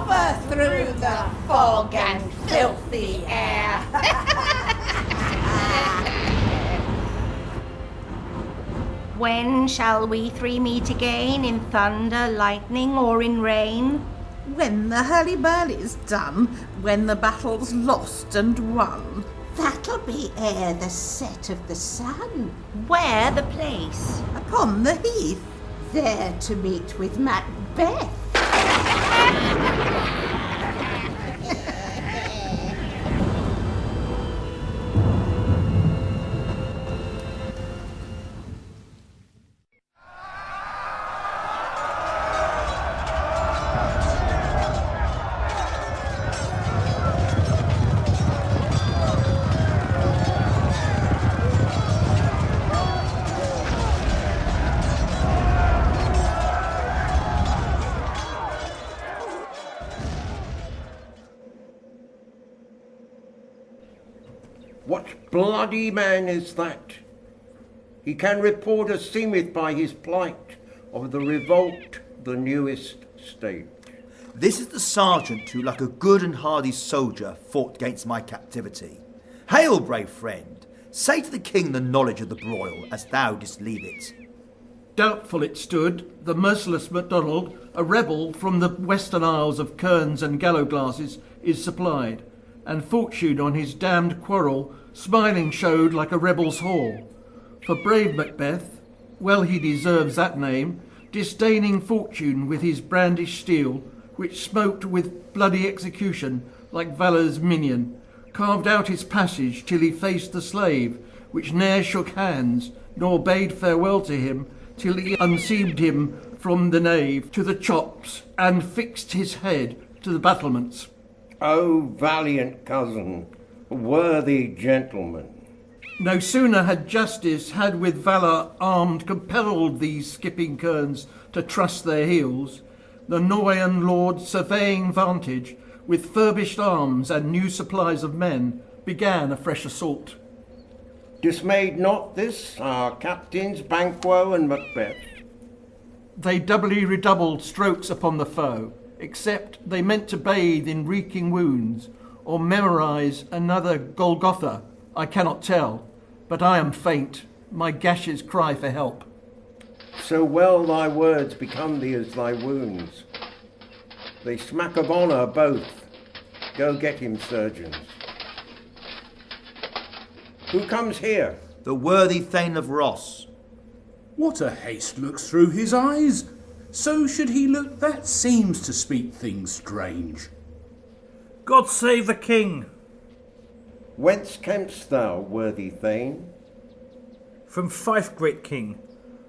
hover through the fog and filthy air. When shall we three meet again, in thunder, lightning, or in rain? When the hurly-burly's done, when the battle's lost and won. That'll be ere the set of the sun. Where the place? Upon the heath. There to meet with Macbeth. What bloody man is that? He can report as seemeth by his plight of the revolt, the newest state. This is the sergeant who, like a good and hardy soldier, fought against my captivity. Hail, brave friend! Say to the king the knowledge of the broil, as thou didst leave it. Doubtful it stood, the merciless MacDonald, a rebel from the western isles of Kerns and Gallowglasses, is supplied, and fortune on his damned quarrel smiling showed like a rebel's hall. For brave Macbeth, well he deserves that name, disdaining fortune with his brandished steel, which smoked with bloody execution like valour's minion, carved out his passage till he faced the slave, which ne'er shook hands, nor bade farewell to him, till he unseamed him from the nave to the chops, and fixed his head to the battlements. O valiant cousin, worthy gentleman! No sooner had justice had with valour armed compelled these skipping kerns to trust their heels, the Norwegian lord, surveying vantage, with furbished arms and new supplies of men, began a fresh assault. Dismayed not this our captains Banquo and Macbeth? They doubly redoubled strokes upon the foe, except they meant to bathe in reeking wounds, or memorise another Golgotha, I cannot tell, but I am faint, my gashes cry for help. So well thy words become thee as thy wounds. They smack of honour both. Go get him, surgeons. Who comes here? The worthy Thane of Ross. What a haste looks through his eyes! So should he look that seems to speak things strange. God save the king! Whence camest thou, worthy Thane? From Fife, great king.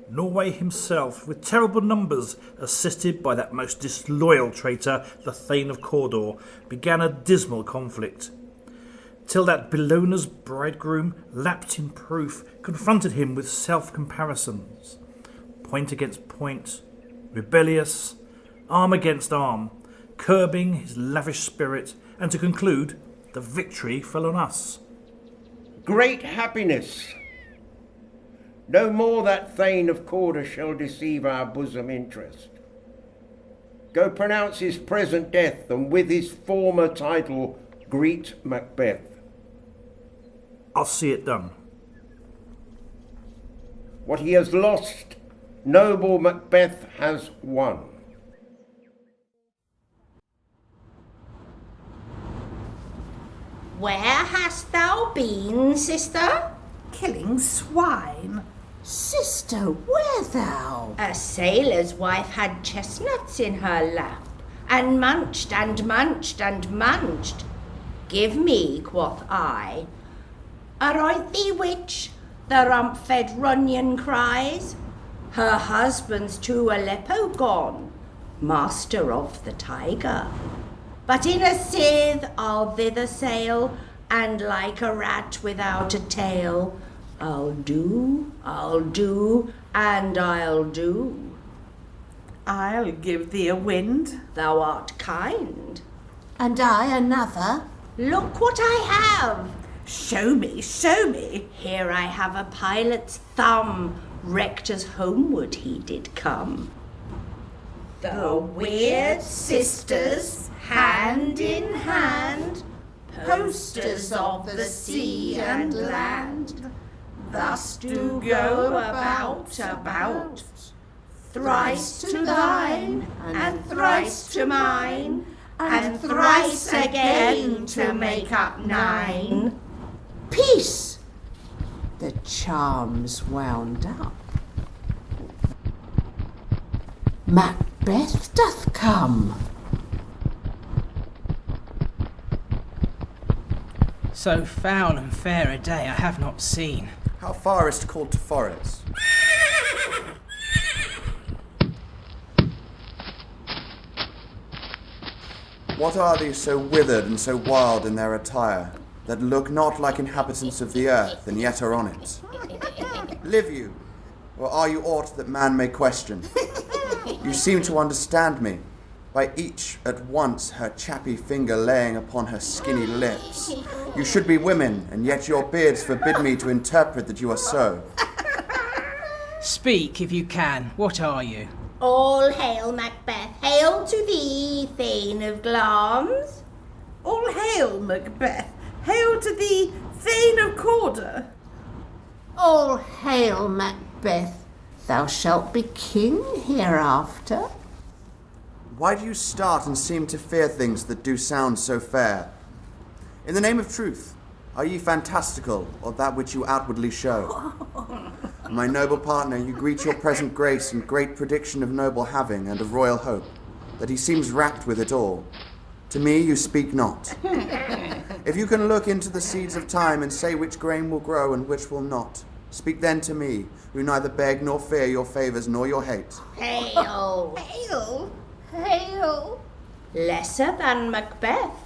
Norway himself, with terrible numbers, assisted by that most disloyal traitor, the Thane of Cawdor, began a dismal conflict, till that Bellona's bridegroom, lapped in proof, confronted him with self-comparisons, point against point, rebellious, arm against arm, curbing his lavish spirit, and to conclude, the victory fell on us. Great happiness! No more that Thane of Cawdor shall deceive our bosom interest. Go pronounce his present death, and with his former title greet Macbeth. I'll see it done. What he has lost, noble Macbeth has won. Where hast thou been, sister? Killing swine. Sister, where thou? A sailor's wife had chestnuts in her lap, and munched and munched and munched. Give me, quoth I. Aroint thee, witch, the rump-fed Runyon cries. Her husband's to Aleppo gone, master of the tiger. But in a scythe I'll thither sail, and like a rat without a tail, I'll do, and I'll do. I'll give thee a wind. Thou art kind. And I another. Look what I have. Show me, show me. Here I have a pilot's thumb, wrecked as homeward he did come. The weird sisters hand in hand, posters of the sea and land, thus do go about, thrice to thine, and thrice to mine, and thrice again to make up 9. Peace! The charm's wound up. Macbeth doth come. So foul and fair a day I have not seen. How far is 't called to Forres? What are these so withered and so wild in their attire, that look not like inhabitants of the earth, and yet are on it? Live you, or are you aught that man may question? You seem to understand me, by each at once her chappy finger laying upon her skinny lips. You should be women, and yet your beards forbid me to interpret that you are so. Speak, if you can. What are you? All hail, Macbeth. Hail to thee, Thane of Glamis. All hail, Macbeth. Hail to thee, Thane of Cawdor. All hail, Macbeth. Thou shalt be king hereafter. Why do you start and seem to fear things that do sound so fair? In the name of truth, are ye fantastical, or that which you outwardly show? My noble partner, you greet your present grace and great prediction of noble having and of royal hope, that he seems rapt with it all. To me you speak not. If you can look into the seeds of time and say which grain will grow and which will not, speak then to me, who neither beg nor fear your favours nor your hate. Hail. Hail. Hail. Lesser than Macbeth,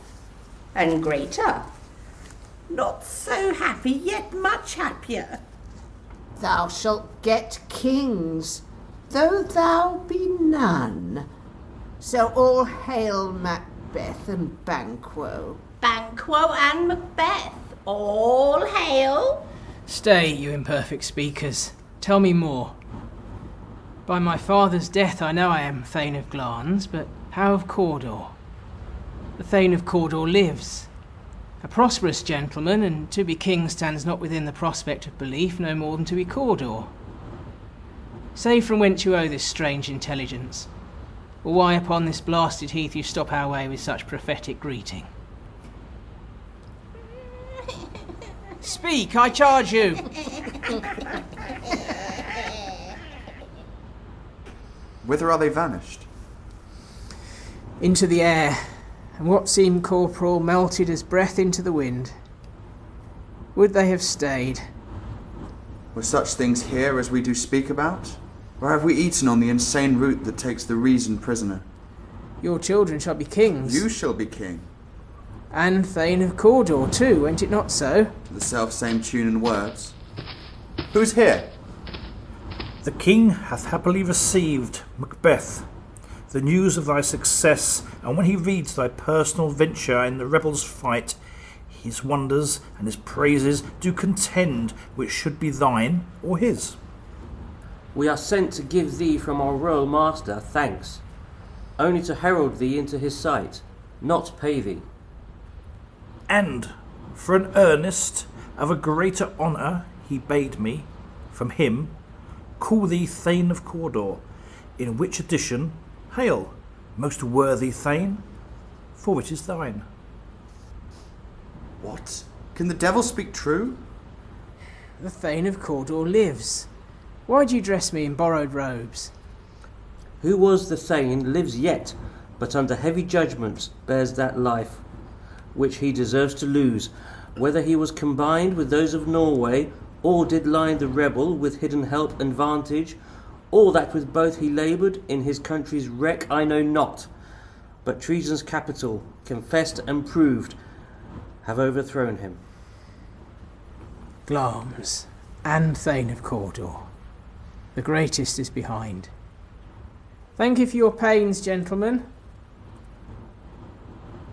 and greater. Not so happy, yet much happier. Thou shalt get kings, though thou be none. So all hail Macbeth and Banquo. Banquo and Macbeth, all hail. Stay, you imperfect speakers. Tell me more. By my father's death I know I am Thane of Glamis, but how of Cawdor? The Thane of Cawdor lives. A prosperous gentleman, and to be king stands not within the prospect of belief no more than to be Cawdor. Say from whence you owe this strange intelligence, or why upon this blasted heath you stop our way with such prophetic greeting. Speak, I charge you! Whither are they vanished? Into the air, and what seemed corporal melted as breath into the wind. Would they have stayed? Were such things here as we do speak about? Or have we eaten on the insane route that takes the reason prisoner? Your children shall be kings. You shall be king. And Thane of Cawdor too, went it not so? To the self-same tune and words. Who's here? The king hath happily received, Macbeth, the news of thy success, and when he reads thy personal venture in the rebels' fight, his wonders and his praises do contend which should be thine or his. We are sent to give thee from our royal master thanks, only to herald thee into his sight, not pay thee. And for an earnest of a greater honour he bade me, from him, call thee Thane of Cawdor, in which addition, hail, most worthy Thane, for it is thine. What? Can the devil speak true? The Thane of Cawdor lives. Why do you dress me in borrowed robes? Who was the Thane lives yet, but under heavy judgments bears that life, which he deserves to lose, whether he was combined with those of Norway, or did line the rebel with hidden help and vantage, or that with both he laboured in his country's wreck, I know not. But treason's capital, confessed and proved, have overthrown him. Glamis and Thane of Cawdor. The greatest is behind. Thank you for your pains, gentlemen.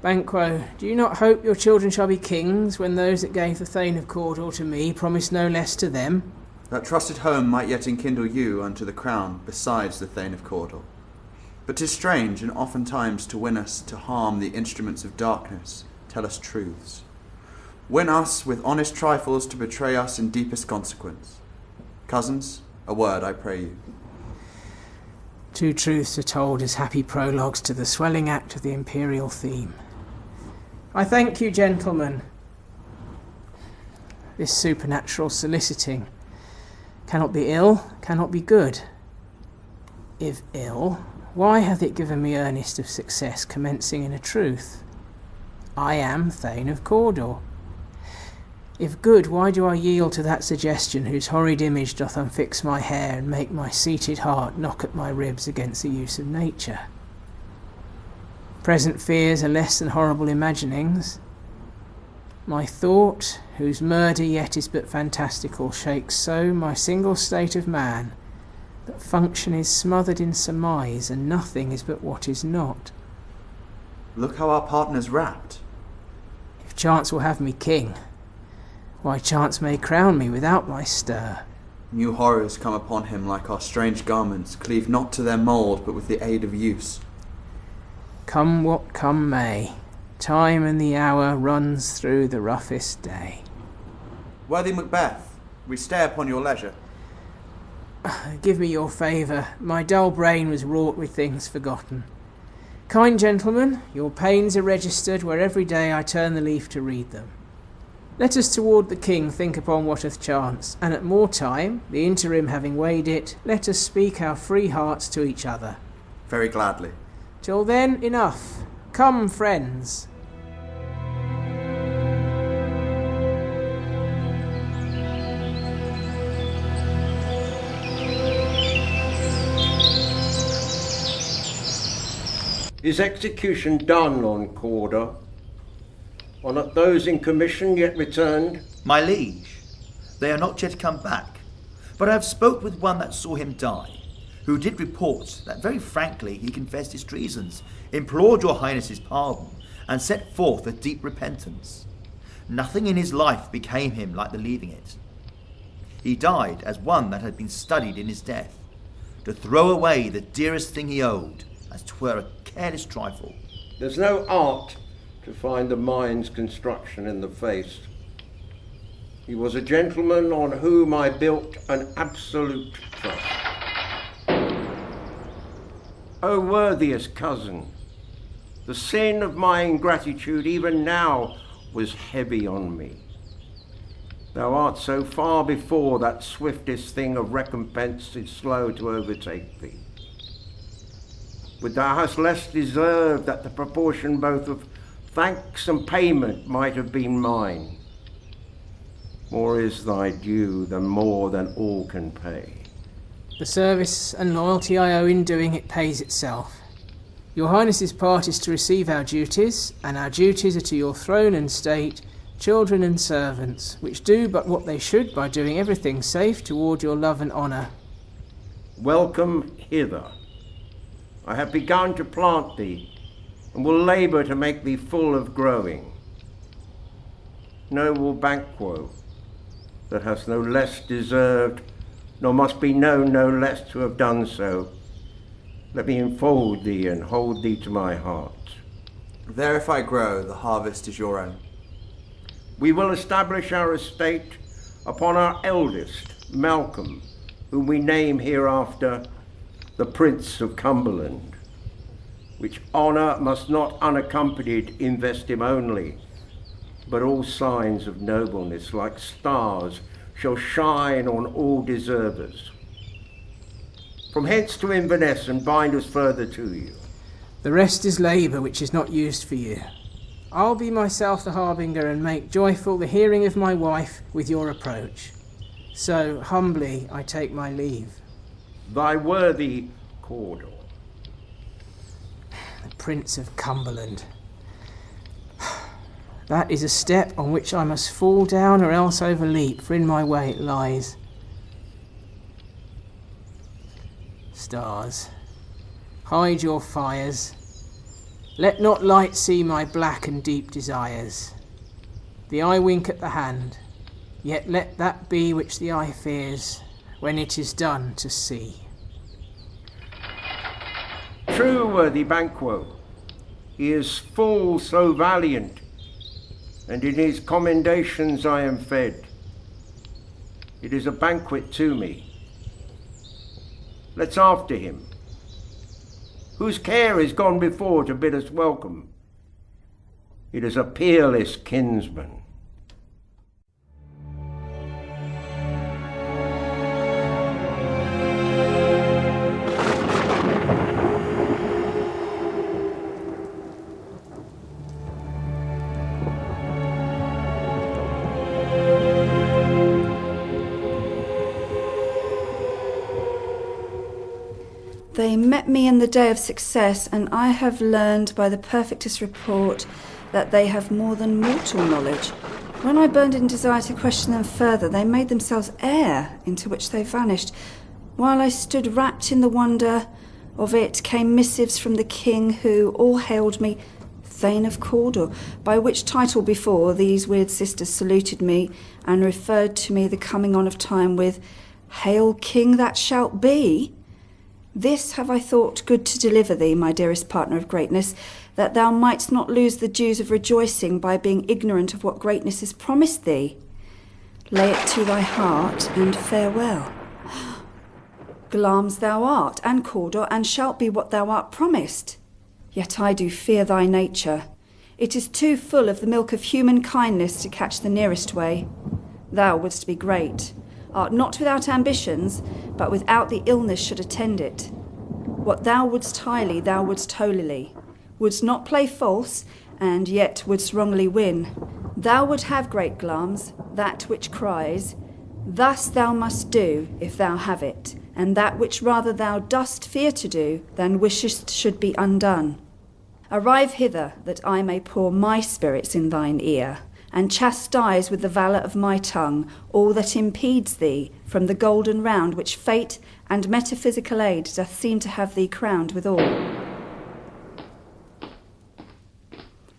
Banquo, do you not hope your children shall be kings, when those that gave the Thane of Cawdor to me promised no less to them? That trusted Holme might yet enkindle you unto the crown, besides the Thane of Cawdor. But 'tis strange, and oftentimes to win us to harm the instruments of darkness, tell us truths. Win us with honest trifles to betray us in deepest consequence. Cousins, a word, I pray you. 2 truths are told as happy prologues to the swelling act of the imperial theme. I thank you, gentlemen. This supernatural soliciting cannot be ill, cannot be good. If ill, why hath it given me earnest of success commencing in a truth? I am Thane of Cawdor. If good, why do I yield to that suggestion whose horrid image doth unfix my hair and make my seated heart knock at my ribs against the use of nature? Present fears are less than horrible imaginings. My thought, whose murder yet is but fantastical, shakes so my single state of man, that function is smothered in surmise, and nothing is but what is not. Look how our partner's wrapped. If chance will have me king, why chance may crown me without my stir. New horrors come upon him like our strange garments, cleave not to their mould, but with the aid of use. Come what come may, time and the hour runs through the roughest day. Worthy Macbeth, we stay upon your leisure. Give me your favour, my dull brain was wrought with things forgotten. Kind gentlemen, your pains are registered where every day I turn the leaf to read them. Let us toward the king think upon what hath chanced, and at more time, the interim having weighed it, let us speak our free hearts to each other. Very gladly. Till then, enough. Come, friends. Is execution done on Cawdor? Are not those in commission yet returned? My liege, they are not yet come back, but I have spoke with one that saw him die, who did report that very frankly he confessed his treasons, implored your highness's pardon, and set forth a deep repentance. Nothing in his life became him like the leaving it. He died as one that had been studied in his death, to throw away the dearest thing he owed, as 'twere a careless trifle. There's no art to find the mind's construction in the face. He was a gentleman on whom I built an absolute trust. O worthiest cousin, the sin of my ingratitude even now was heavy on me. Thou art so far before that swiftest thing of recompense is slow to overtake thee. But thou hast less deserved that the proportion both of thanks and payment might have been mine. More is thy due than more than all can pay. The service and loyalty I owe in doing it pays itself. Your highness's part is to receive our duties, and our duties are to your throne and state, children and servants, which do but what they should by doing everything safe toward your love and honour. Welcome hither. I have begun to plant thee, and will labour to make thee full of growing. Noble Banquo, that hast no less deserved, nor must be known no less to have done so, let me enfold thee and hold thee to my heart. There if I grow, the harvest is your own. We will establish our estate upon our eldest, Malcolm, whom we name hereafter the Prince of Cumberland, which honour must not unaccompanied invest him only, but all signs of nobleness like stars shall shine on all deservers. From hence to Inverness and bind us further to you. The rest is labour which is not used for you. I'll be myself the harbinger and make joyful the hearing of my wife with your approach. So humbly I take my leave. Thy worthy Cawdor. The Prince of Cumberland. That is a step on which I must fall down or else overleap, for in my way it lies. Stars, hide your fires. Let not light see my black and deep desires. The eye wink at the hand, yet let that be which the eye fears when it is done to see. True, worthy Banquo, he is full so valiant, and in his commendations I am fed. It is a banquet to me. Let's after him. Whose care is gone before to bid us welcome? It is a peerless kinsman. They met me in the day of success, and I have learned by the perfectest report that they have more than mortal knowledge. When I burned in desire to question them further, they made themselves air, into which they vanished. While I stood wrapped in the wonder of it, came missives from the king, who all hailed me Thane of Cawdor, by which title before these weird sisters saluted me, and referred to me the coming on of time with, "Hail, king that shalt be!" This have I thought good to deliver thee, my dearest partner of greatness, that thou mightst not lose the dues of rejoicing by being ignorant of what greatness is promised thee. Lay it to thy heart, and farewell. Glamis thou art, and Cawdor, and shalt be what thou art promised. Yet I do fear thy nature. It is too full of the milk of human kindness to catch the nearest way. Thou wouldst be great, art not without ambitions, but without the illness should attend it. What thou wouldst highly, thou wouldst holily. Wouldst not play false, and yet wouldst wrongly win. Thou would have great Glamis, that which cries, "Thus thou must do, if thou have it, and that which rather thou dost fear to do, than wishest should be undone. Arrive hither, that I may pour my spirits in thine ear, and chastise with the valour of my tongue all that impedes thee from the golden round which fate and metaphysical aid doth seem to have thee crowned withal.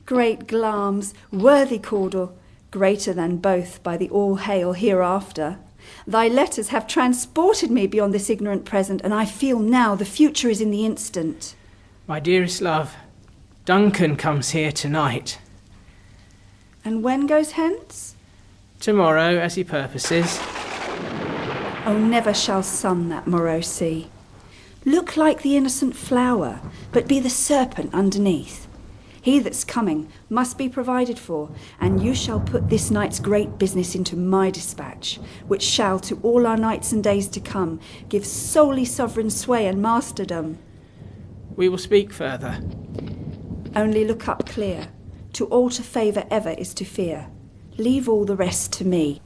Great Glamis, worthy Cawdor, greater than both by the all-hail hereafter, thy letters have transported me beyond this ignorant present, and I feel now the future is in the instant. My dearest love, Duncan comes here tonight. And when goes hence? Tomorrow, as he purposes. Oh, never shall sun that morrow see. Look like the innocent flower, but be the serpent underneath. He that's coming must be provided for, and you shall put this night's great business into my dispatch, which shall to all our nights and days to come give solely sovereign sway and masterdom. We will speak further. Only look up clear. To alter favour ever is to fear. Leave all the rest to me.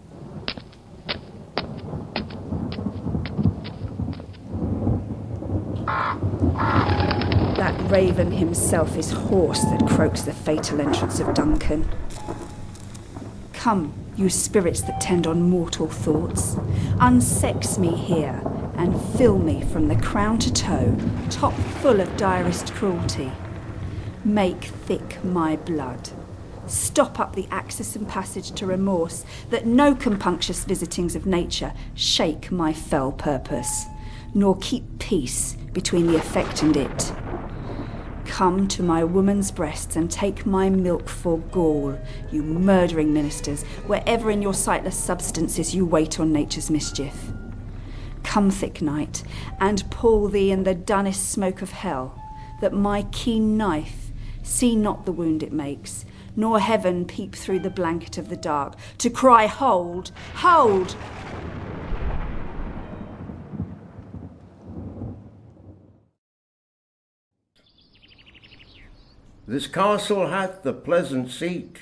That raven himself is hoarse that croaks the fatal entrance of Duncan. Come, you spirits that tend on mortal thoughts, unsex me here, and fill me from the crown to toe, top full of direst cruelty. Make thick my blood. Stop up the access and passage to remorse, that no compunctious visitings of nature shake my fell purpose, nor keep peace between the effect and it. Come to my woman's breasts and take my milk for gall, you murdering ministers, wherever in your sightless substances you wait on nature's mischief. Come, thick night, and pull thee in the dunnest smoke of hell, that my keen knife see not the wound it makes, nor heaven peep through the blanket of the dark, to cry, hold, hold! This castle hath the pleasant seat.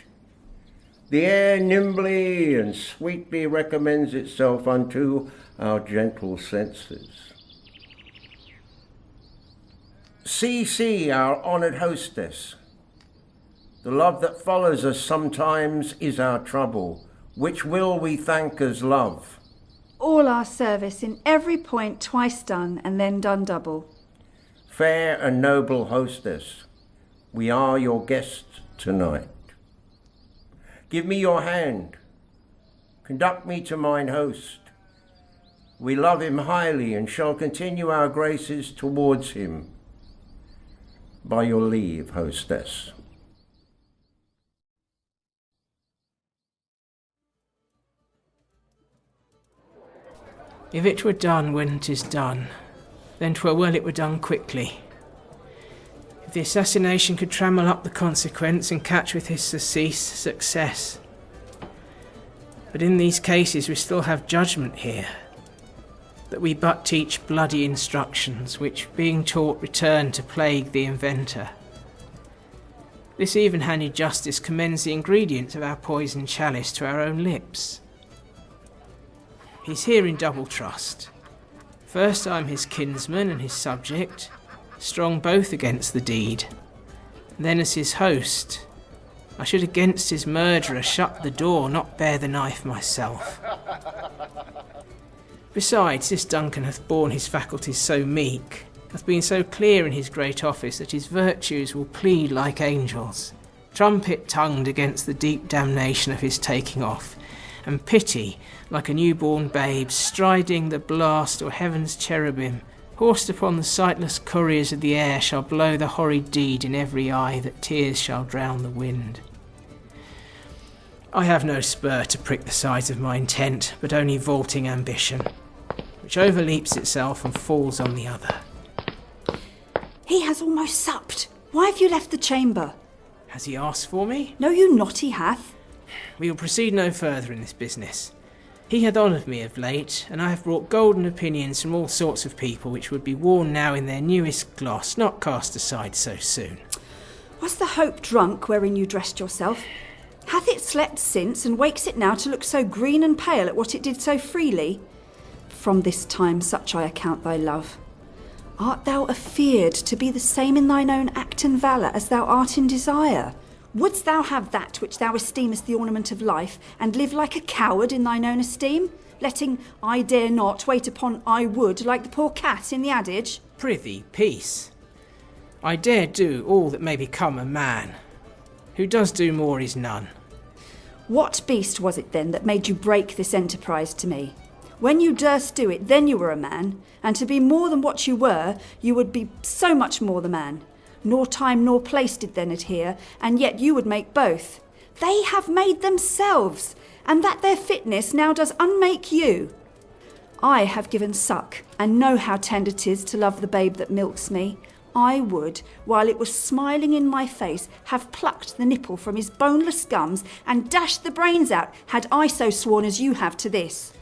The air nimbly and sweetly recommends itself unto our gentle senses. See, our honoured hostess. The love that follows us sometimes is our trouble, which will we thank as love. All our service in every point twice done, and then done double. Fair and noble hostess, we are your guests tonight. Give me your hand. Conduct me to mine host. We love him highly and shall continue our graces towards him. By your leave, hostess. If it were done when 'tis done, then 'twere well it were done quickly. If the assassination could trammel up the consequence and catch with his surcease success. But in these cases we still have judgment here, that we but teach bloody instructions, which being taught return to plague the inventor. This even-handed justice commends the ingredients of our poisoned chalice to our own lips. He's here in double trust. First I'm his kinsman and his subject, strong both against the deed. Then as his host, I should against his murderer shut the door, not bear the knife myself. Besides, this Duncan hath borne his faculties so meek, hath been so clear in his great office, that his virtues will plead like angels, trumpet-tongued against the deep damnation of his taking off, and pity, like a newborn babe, striding the blast or heaven's cherubim, horsed upon the sightless couriers of the air, shall blow the horrid deed in every eye, that tears shall drown the wind. I have no spur to prick the sides of my intent, but only vaulting ambition, which overleaps itself and falls on the other. He has almost supped. Why have you left the chamber? Has he asked for me? Know you not he hath? We will proceed no further in this business. He hath honoured me of late, and I have brought golden opinions from all sorts of people, which would be worn now in their newest gloss, not cast aside so soon. Was the hope drunk wherein you dressed yourself? Hath it slept since, and wakes it now to look so green and pale at what it did so freely? From this time such I account thy love. Art thou afeard to be the same in thine own act and valour as thou art in desire? Wouldst thou have that which thou esteemest the ornament of life, and live like a coward in thine own esteem, letting I dare not wait upon I would, like the poor cat in the adage? Prithee, peace. I dare do all that may become a man. Who does do more is none. What beast was it then that made you break this enterprise to me? When you durst do it, then you were a man, and to be more than what you were, you would be so much more the man. Nor time nor place did then adhere, and yet you would make both. They have made themselves, and that their fitness now does unmake you. I have given suck, and know how tender 'tis to love the babe that milks me. I would, while it was smiling in my face, have plucked the nipple from his boneless gums and dashed the brains out, had I so sworn as you have to this.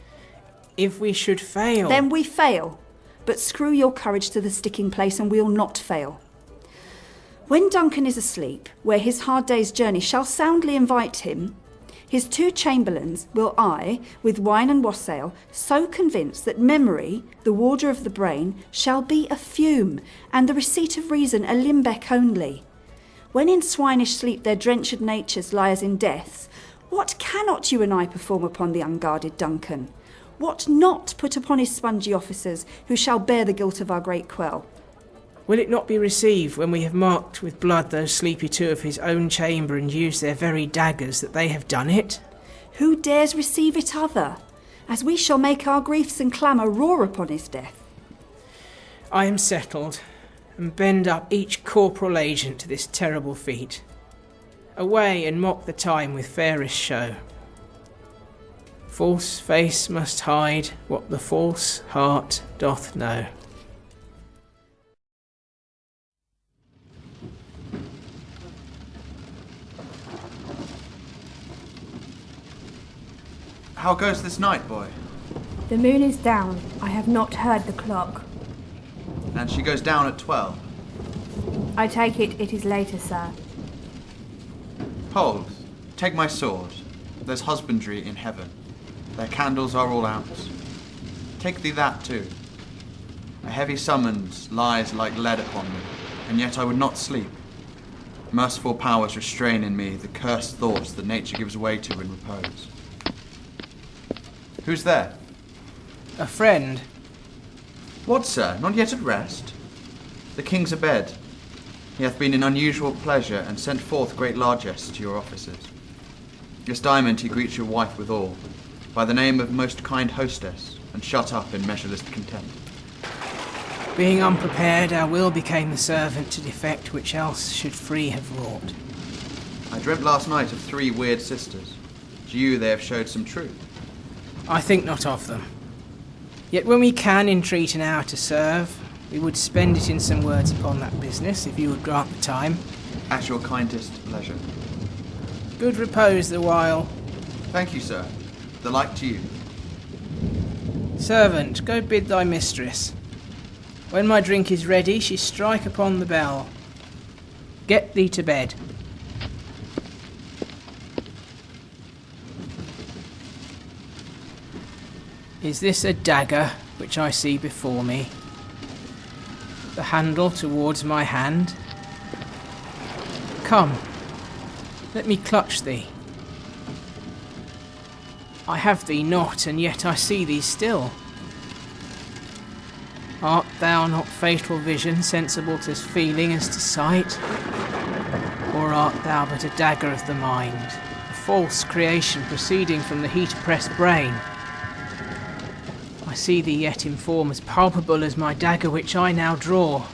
If we should fail... Then we fail. But screw your courage to the sticking place, and we'll not fail. When Duncan is asleep, where his hard day's journey shall soundly invite him, his 2 chamberlains will I, with wine and wassail, so convince that memory, the warder of the brain, shall be a fume, and the receipt of reason a limbeck only. When in swinish sleep their drenched natures lie as in deaths, what cannot you and I perform upon the unguarded Duncan? What not put upon his spongy officers, who shall bear the guilt of our great quell? Will it not be received when we have marked with blood those sleepy 2 of his own chamber, and used their very daggers, that they have done it? Who dares receive it other? As we shall make our griefs and clamour roar upon his death. I am settled, and bend up each corporal agent to this terrible feat. Away and mock the time with fairest show. False face must hide what the false heart doth know. How goes this night, boy? The moon is down. I have not heard the clock. And she goes down at 12. I take it is later, sir. Hold, take my sword. There's husbandry in heaven. Their candles are all out. Take thee that too. A heavy summons lies like lead upon me, and yet I would not sleep. Merciful powers restrain in me the cursed thoughts that nature gives way to in repose. Who's there? A friend. What, sir? Not yet at rest? The king's abed. He hath been in unusual pleasure, and sent forth great largesse to your officers. This diamond he greets your wife withal, by the name of most kind hostess, and shut up in measureless content. Being unprepared, our will became the servant to defect which else should free have wrought. I dreamt last night of 3 weird sisters. To you they have showed some truth. I think not of them. Yet when we can entreat an hour to serve, we would spend it in some words upon that business, if you would grant the time. At your kindest leisure. Good repose the while. Thank you, sir. The like to you. Servant, go bid thy mistress. When my drink is ready, she strike upon the bell. Get thee to bed. Is this a dagger which I see before me? The handle towards my hand? Come, let me clutch thee. I have thee not, and yet I see thee still. Art thou not fatal vision, sensible to feeling as to sight? Or art thou but a dagger of the mind, a false creation proceeding from the heat-oppressed brain? I see thee yet in form as palpable as my dagger which I now draw.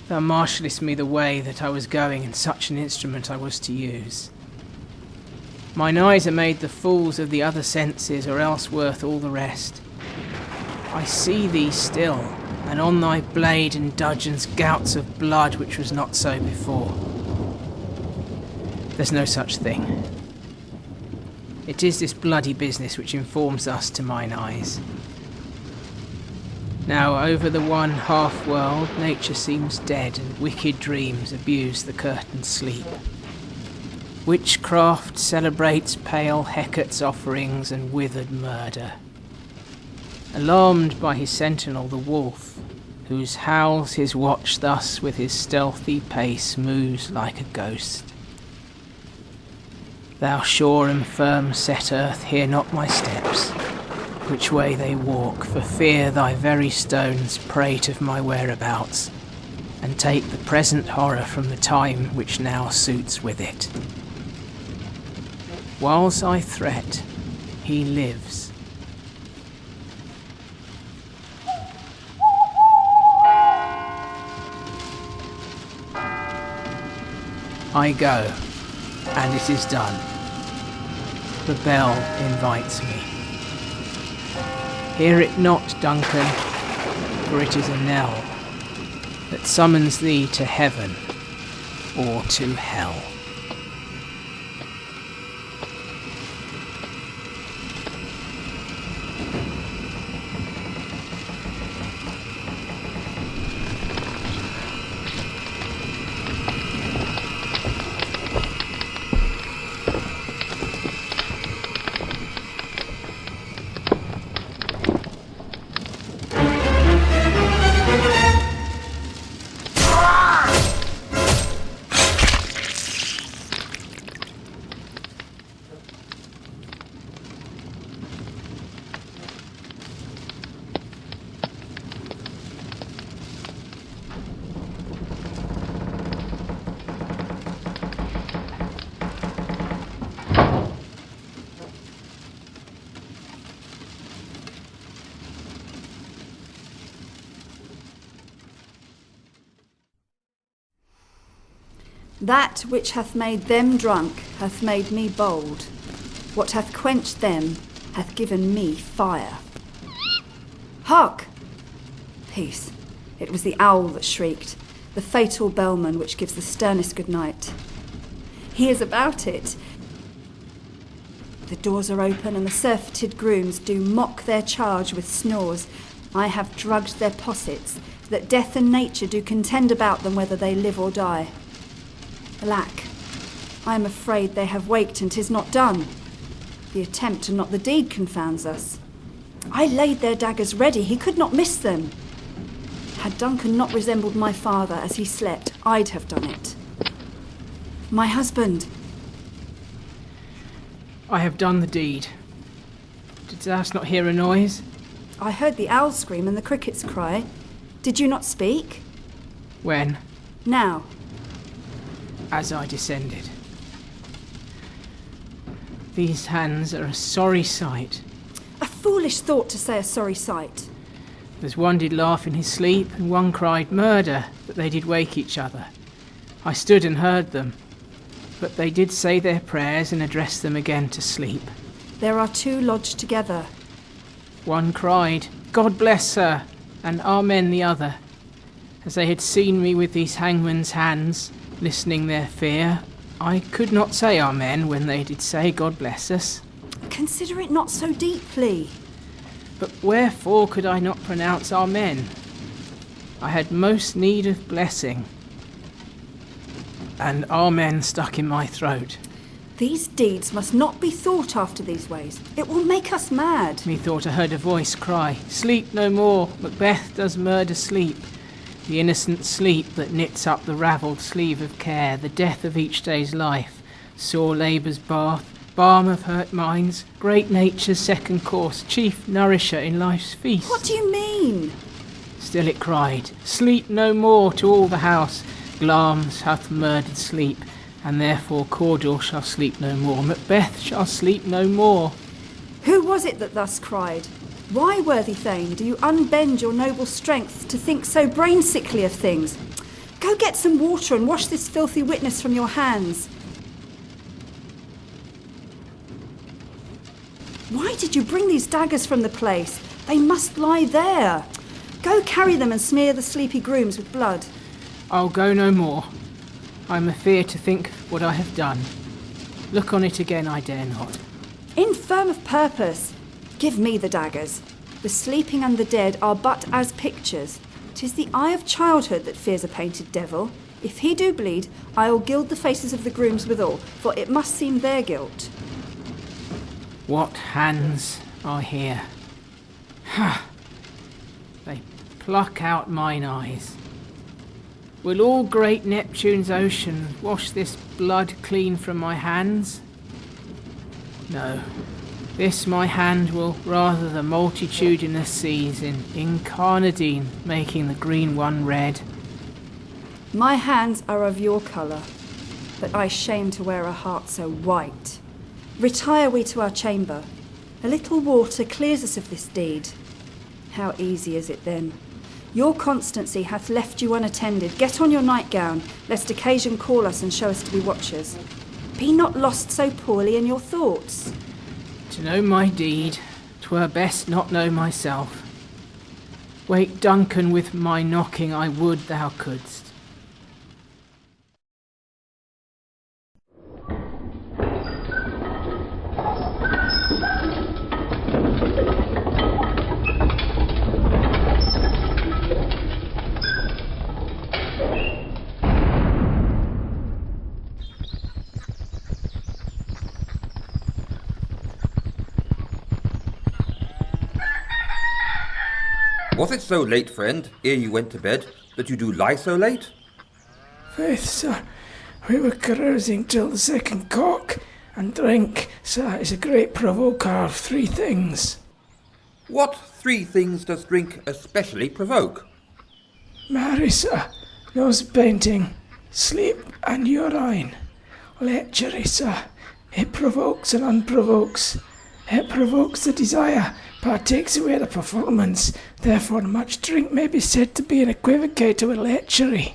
Thou marshallest me the way that I was going, and such an instrument I was to use. Mine eyes are made the fools of the other senses, or else worth all the rest. I see thee still, and on thy blade and dudgeons gouts of blood which was not so before. There's no such thing. It is this bloody business which informs us to mine eyes. Now over the one half-world nature seems dead, and wicked dreams abuse the curtained sleep. Witchcraft celebrates pale Hecate's offerings and withered murder. Alarmed by his sentinel, the wolf, whose howls his watch thus with his stealthy pace moves like a ghost. Thou sure and firm set earth, hear not my steps, which way they walk, for fear thy very stones prate of my whereabouts, and take the present horror from the time which now suits with it. Whilst I threat, he lives. I go, and it is done. The bell invites me. Hear it not, Duncan, for it is a knell that summons thee to heaven or to hell. That which hath made them drunk hath made me bold. What hath quenched them hath given me fire. Hark! Peace. It was the owl that shrieked, the fatal bellman which gives the sternest good night. He is about it. The doors are open, and the surfeited grooms do mock their charge with snores. I have drugged their possets, that death and nature do contend about them whether they live or die. Alack, I am afraid they have waked, and 'tis not done. The attempt and not the deed confounds us. I laid their daggers ready, he could not miss them. Had Duncan not resembled my father as he slept, I'd have done it. My husband. I have done the deed. Didst thou not hear a noise? I heard the owl scream and the crickets cry. Did you not speak? When? Now. As I descended. These hands are a sorry sight. A foolish thought to say a sorry sight. As one did laugh in his sleep, and one cried murder, that they did wake each other. I stood and heard them, but they did say their prayers and address them again to sleep. There are two lodged together. One cried, God bless her, and Amen the other. As they had seen me with these hangman's hands, listening their fear, I could not say Amen when they did say God bless us. Consider it not so deeply. But wherefore could I not pronounce Amen? I had most need of blessing, and Amen stuck in my throat. These deeds must not be thought after these ways. It will make us mad. Methought I heard a voice cry, Sleep no more, Macbeth does murder sleep. The innocent sleep that knits up the ravelled sleeve of care, the death of each day's life, sore labour's bath, balm of hurt minds, great nature's second course, chief nourisher in life's feast. What do you mean? Still it cried, Sleep no more to all the house, Glamis hath murdered sleep, and therefore Cawdor shall sleep no more, Macbeth shall sleep no more. Who was it that thus cried? Why, worthy Thane, do you unbend your noble strength to think so brain-sickly of things? Go get some water and wash this filthy witness from your hands. Why did you bring these daggers from the place? They must lie there. Go carry them and smear the sleepy grooms with blood. I'll go no more. I am afeard to think what I have done. Look on it again I dare not. Infirm of purpose, give me the daggers. The sleeping and the dead are but as pictures. 'Tis the eye of childhood that fears a painted devil. If he do bleed, I'll gild the faces of the grooms withal, for it must seem their guilt. What hands are here? Ha! They pluck out mine eyes. Will all great Neptune's ocean wash this blood clean from my hands? No, this my hand will rather the multitudinous seas in incarnadine, making the green one red. My hands are of your colour, but I shame to wear a heart so white. Retire we to our chamber. A little water clears us of this deed. How easy is it then? Your constancy hath left you unattended. Get on your nightgown, lest occasion call us and show us to be watchers. Be not lost so poorly in your thoughts. To know my deed, 'twere best not know myself. Wake Duncan with my knocking, I would thou couldst. Was it so late, friend, ere you went to bed, that you do lie so late? Faith, sir, we were carousing till the second cock, and drink, sir, is a great provoker of three things. What three things does drink especially provoke? Marry, sir, nose painting, sleep and urine. Lechery, sir, it provokes and unprovokes. It provokes the desire, but takes away the performance. Therefore much drink may be said to be an equivocator with lechery.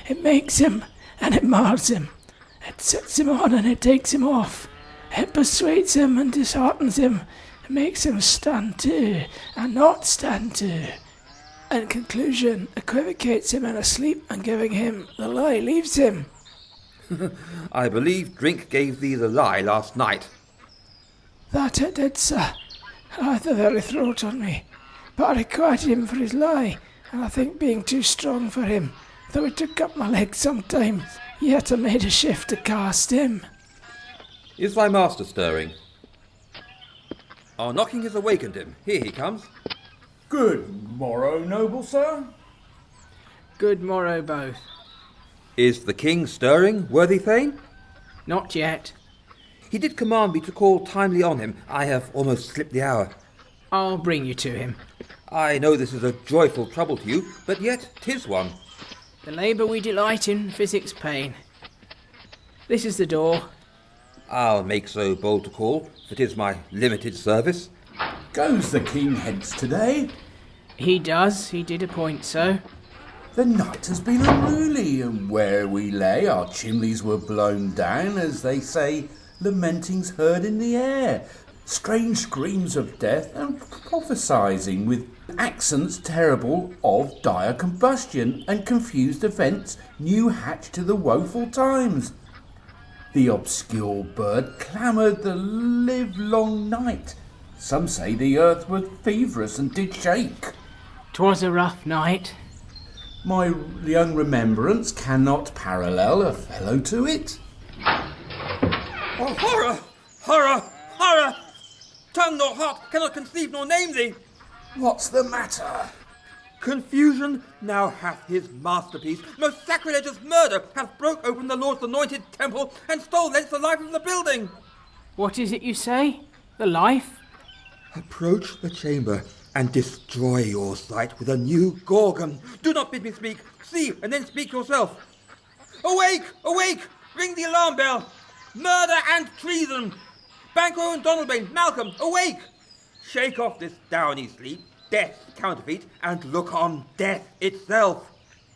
It makes him, and it mars him. It sets him on, and it takes him off. It persuades him, and disheartens him. It makes him stand to, and not stand to. In conclusion, equivocates him in a sleep, and giving him the lie, leaves him. I believe drink gave thee the lie last night. That it did, sir. I had the very throat on me. But I requited him for his lie, and I think being too strong for him, though it took up my legs sometimes, yet I made a shift to cast him. Is thy master stirring? Our knocking has awakened him. Here he comes. Good morrow, noble sir. Good morrow both. Is the king stirring, worthy Thane? Not yet. He did command me to call timely on him. I have almost slipped the hour. I'll bring you to him. I know this is a joyful trouble to you, but yet 'tis one. The labour we delight in physics pain. This is the door. I'll make so bold to call, for 'tis my limited service. Goes the king hence today? He does. He did appoint so. The night has been unruly, and where we lay, our chimneys were blown down, as they say, lamentings heard in the air, strange screams of death, and prophesying with accents terrible of dire combustion and confused events new hatched to the woeful times. The obscure bird clamoured the livelong night. Some say the earth was feverous and did shake. 'Twas a rough night. My young remembrance cannot parallel a fellow to it. Oh, horror! Horror! Horror! Tongue nor heart cannot conceive nor name thee. What's the matter? Confusion now hath his masterpiece. Most sacrilegious murder hath broke open the Lord's anointed temple and stole thence the life of the building. What is it you say? The life? Approach the chamber and destroy your sight with a new Gorgon. Do not bid me speak. See, and then speak yourself. Awake! Awake! Ring the alarm bell. Murder and treason. Banquo and Donalbain, Malcolm, awake! Shake off this downy sleep, death's counterfeit, and look on death itself.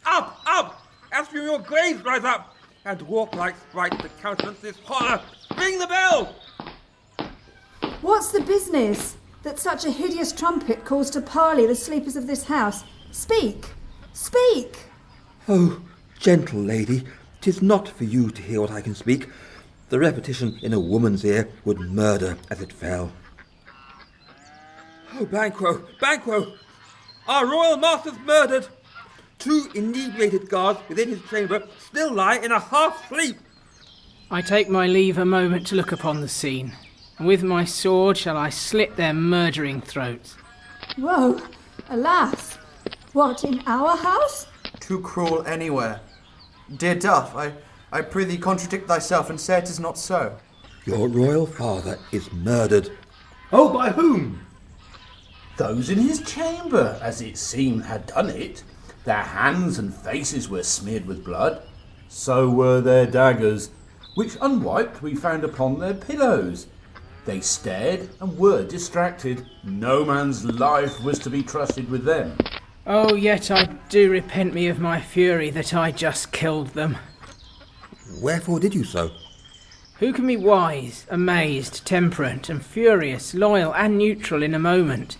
Up, up! As from your graves rise up, and walk like sprites to countenance this horror. Ring the bell! What's the business that such a hideous trumpet calls to parley the sleepers of this house? Speak! Speak! Oh, gentle lady, 'tis not for you to hear what I can speak. The repetition in a woman's ear would murder as it fell. Oh, Banquo, Banquo! Our royal master's murdered! 2 inebriated guards within his chamber still lie in a half-sleep. I take my leave a moment to look upon the scene, and with my sword shall I slit their murdering throats. Woe! Alas! What, in our house? Too cruel anywhere. Dear Duff, I prithee contradict thyself and say it is not so. Your royal father is murdered. Oh, by whom? Those in his chamber, as it seemed, had done it. Their hands and faces were smeared with blood. So were their daggers, which unwiped we found upon their pillows. They stared and were distracted. No man's life was to be trusted with them. Oh, yet I do repent me of my fury that I just killed them. Wherefore did you so? Who can be wise, amazed, temperate, and furious, loyal and neutral in a moment?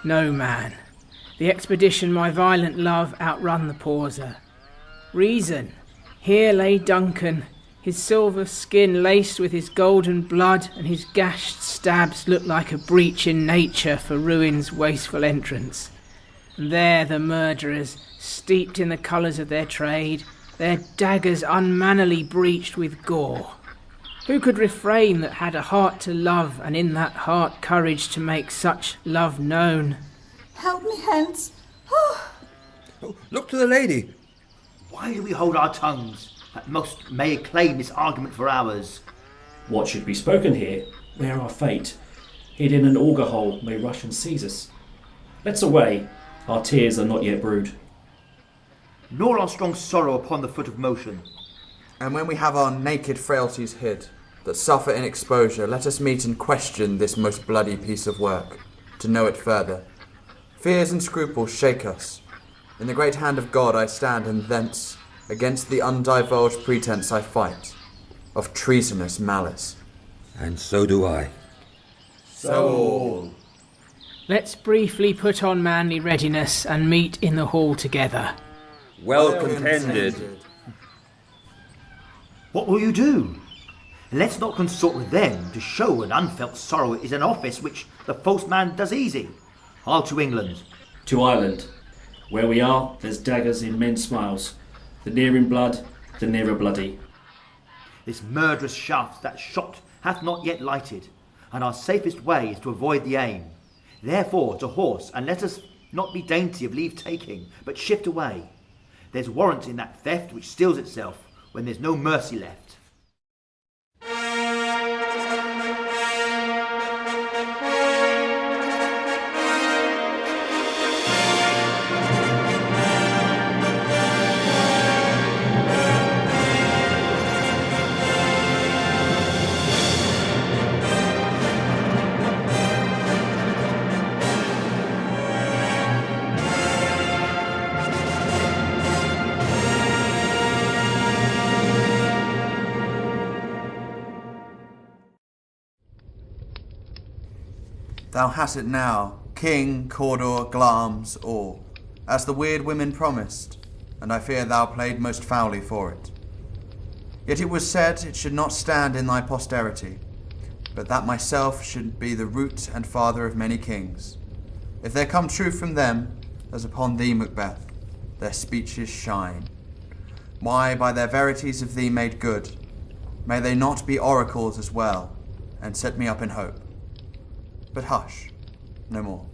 No man. The expedition my violent love outrun the pauser. Reason. Here lay Duncan, his silver skin laced with his golden blood, and his gashed stabs looked like a breach in nature for ruin's wasteful entrance. And there the murderers, steeped in the colours of their trade, their daggers unmannily breached with gore. Who could refrain that had a heart to love, and in that heart courage to make such love known? Help me hence. Oh, look to the lady. Why do we hold our tongues, that most may claim this argument for ours? What should be spoken here? Where our fate, hid in an auger hole, may rush and seize us. Let's away, our tears are not yet brewed. Nor our strong sorrow upon the foot of motion. And when we have our naked frailties hid, that suffer in exposure, let us meet and question this most bloody piece of work, to know it further. Fears and scruples shake us. In the great hand of God I stand, and thence, against the undivulged pretence I fight, of treasonous malice. And so do I. So all. Let's briefly put on manly readiness and meet in the hall together. Well contended. What will you do? Let's not consort with them to show an unfelt sorrow is an office which the false man does easy. I'll to England. To Ireland. Where we are, there's daggers in men's smiles. The near in blood, the nearer bloody. This murderous shaft that shot hath not yet lighted, and our safest way is to avoid the aim. Therefore to horse, and let us not be dainty of leave taking, but shift away. There's warrant in that theft which steals itself when there's no mercy left. Thou hast it now, King, Cawdor, Glamis, all, as the weird women promised, and I fear thou played most foully for it. Yet it was said it should not stand in thy posterity, but that myself should be the root and father of many kings. If there come truth from them, as upon thee, Macbeth, their speeches shine. Why, by their verities of thee made good, may they not be oracles as well, and set me up in hope. But hush, no more.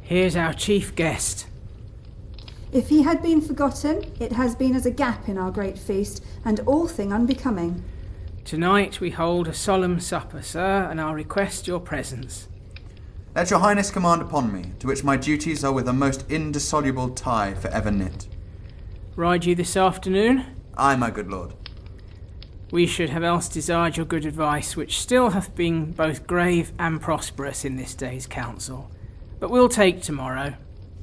Here's our chief guest. If he had been forgotten, it has been as a gap in our great feast, and all thing unbecoming. Tonight we hold a solemn supper, sir, and I'll request your presence. Let your highness command upon me, to which my duties are with a most indissoluble tie for ever knit. Ride you this afternoon? Aye, my good lord. We should have else desired your good advice, which still hath been both grave and prosperous in this day's council. But we'll take tomorrow.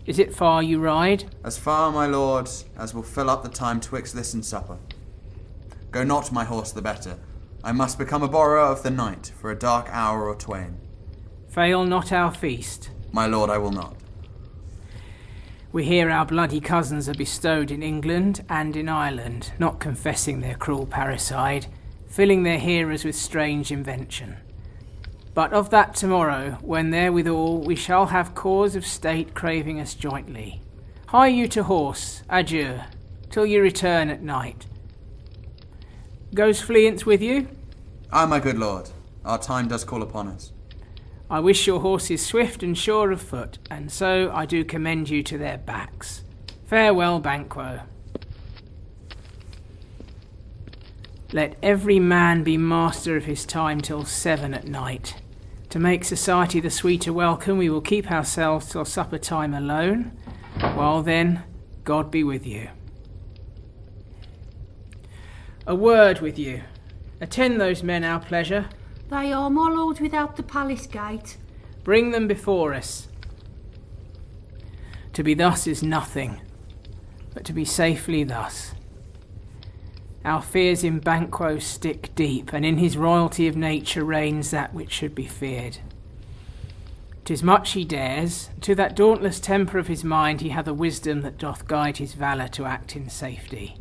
Is it far you ride? As far, my lord, as will fill up the time twixt this and supper. Go not, my horse, the better. I must become a borrower of the night for a dark hour or twain. Fail not our feast. My lord, I will not. We hear our bloody cousins are bestowed in England and in Ireland, not confessing their cruel parricide, filling their hearers with strange invention. But of that tomorrow, when therewithal we shall have cause of state craving us jointly. Hie you to horse, adieu, till you return at night. Goes Fleance with you? Aye, my good lord, our time does call upon us. I wish your horses swift and sure of foot, and so I do commend you to their backs. Farewell, Banquo. Let every man be master of his time till 7 at night. To make society the sweeter welcome, we will keep ourselves till supper time alone. While then, God be with you. A word with you. Attend those men our pleasure. They are, my lord, without the palace gate. Bring them before us. To be thus is nothing, but to be safely thus. Our fears in Banquo stick deep, and in his royalty of nature reigns that which should be feared. 'Tis much he dares, to that dauntless temper of his mind he hath a wisdom that doth guide his valour to act in safety.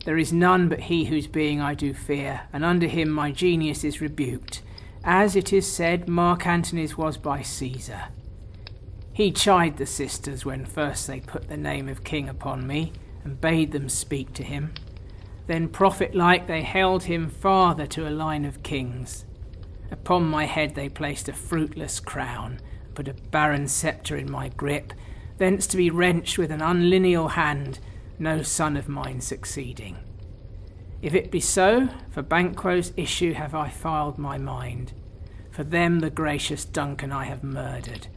There is none but he whose being I do fear, and under him my genius is rebuked, as it is said Mark Antony's was by Caesar. He chid the sisters when first they put the name of king upon me, and bade them speak to him. Then prophet-like they held him father to a line of kings. Upon my head they placed a fruitless crown, put a barren sceptre in my grip, thence to be wrenched with an unlineal hand, no son of mine succeeding. If it be so, for Banquo's issue have I filed my mind. For them the gracious Duncan I have murdered.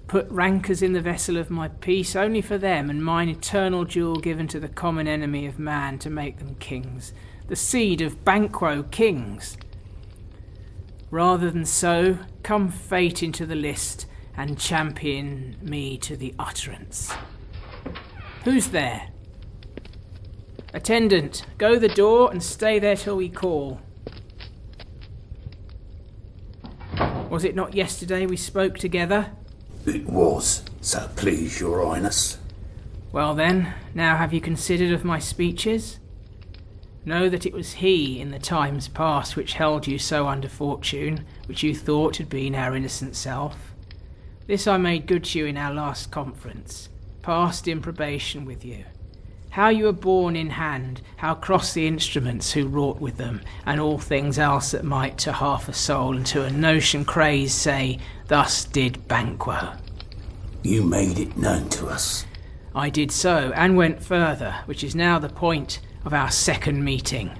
Put rancors in the vessel of my peace only for them, and mine eternal jewel given to the common enemy of man to make them kings, the seed of Banquo kings. Rather than so, come fate into the list, and champion me to the utterance. Who's there? Attendant, go the door and stay there till we call. Was it not yesterday we spoke together? It was, so please your highness. Well then, now have you considered of my speeches? Know that it was he in the times past which held you so under fortune, which you thought had been our innocent self. This I made good to you in our last conference, passed in probation with you. How you were borne in hand, how cross the instruments who wrought with them, and all things else that might to half a soul and to a notion crazed say, thus did Banquo. You made it known to us. I did so, and went further, which is now the point of our second meeting.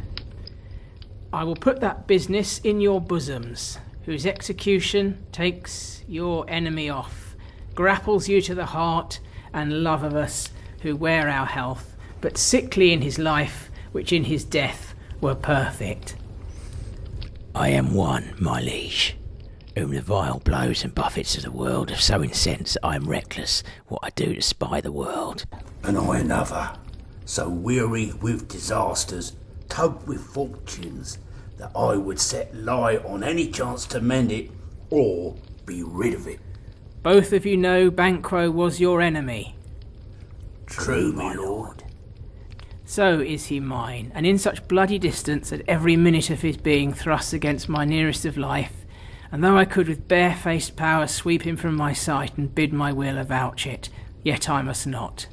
I will put that business in your bosoms, whose execution takes your enemy off, grapples you to the heart and love of us who wear our health, but sickly in his life, which in his death were perfect. I am one, my liege. whom the vile blows and buffets of the world have so incensed that I am reckless what I do to spy the world. And I another, so weary with disasters, tugged with fortunes, that I would set light on any chance to mend it, or be rid of it. Both of you know Banquo was your enemy. True, my lord. So is he mine, and in such bloody distance that every minute of his being thrusts against my nearest of life, and though I could with barefaced power sweep him from my sight and bid my will avouch it, yet I must not.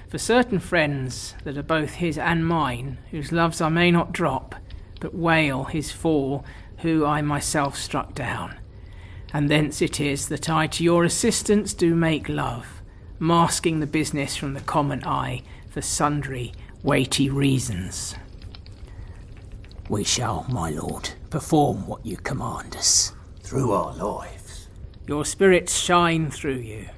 For certain friends that are both his and mine, whose loves I may not drop, but wail his fall, who I myself struck down. And thence it is that I to your assistance do make love, masking the business from the common eye for sundry weighty reasons. We shall, my lord, perform what you command us. Through our lives. Your spirits shine through you.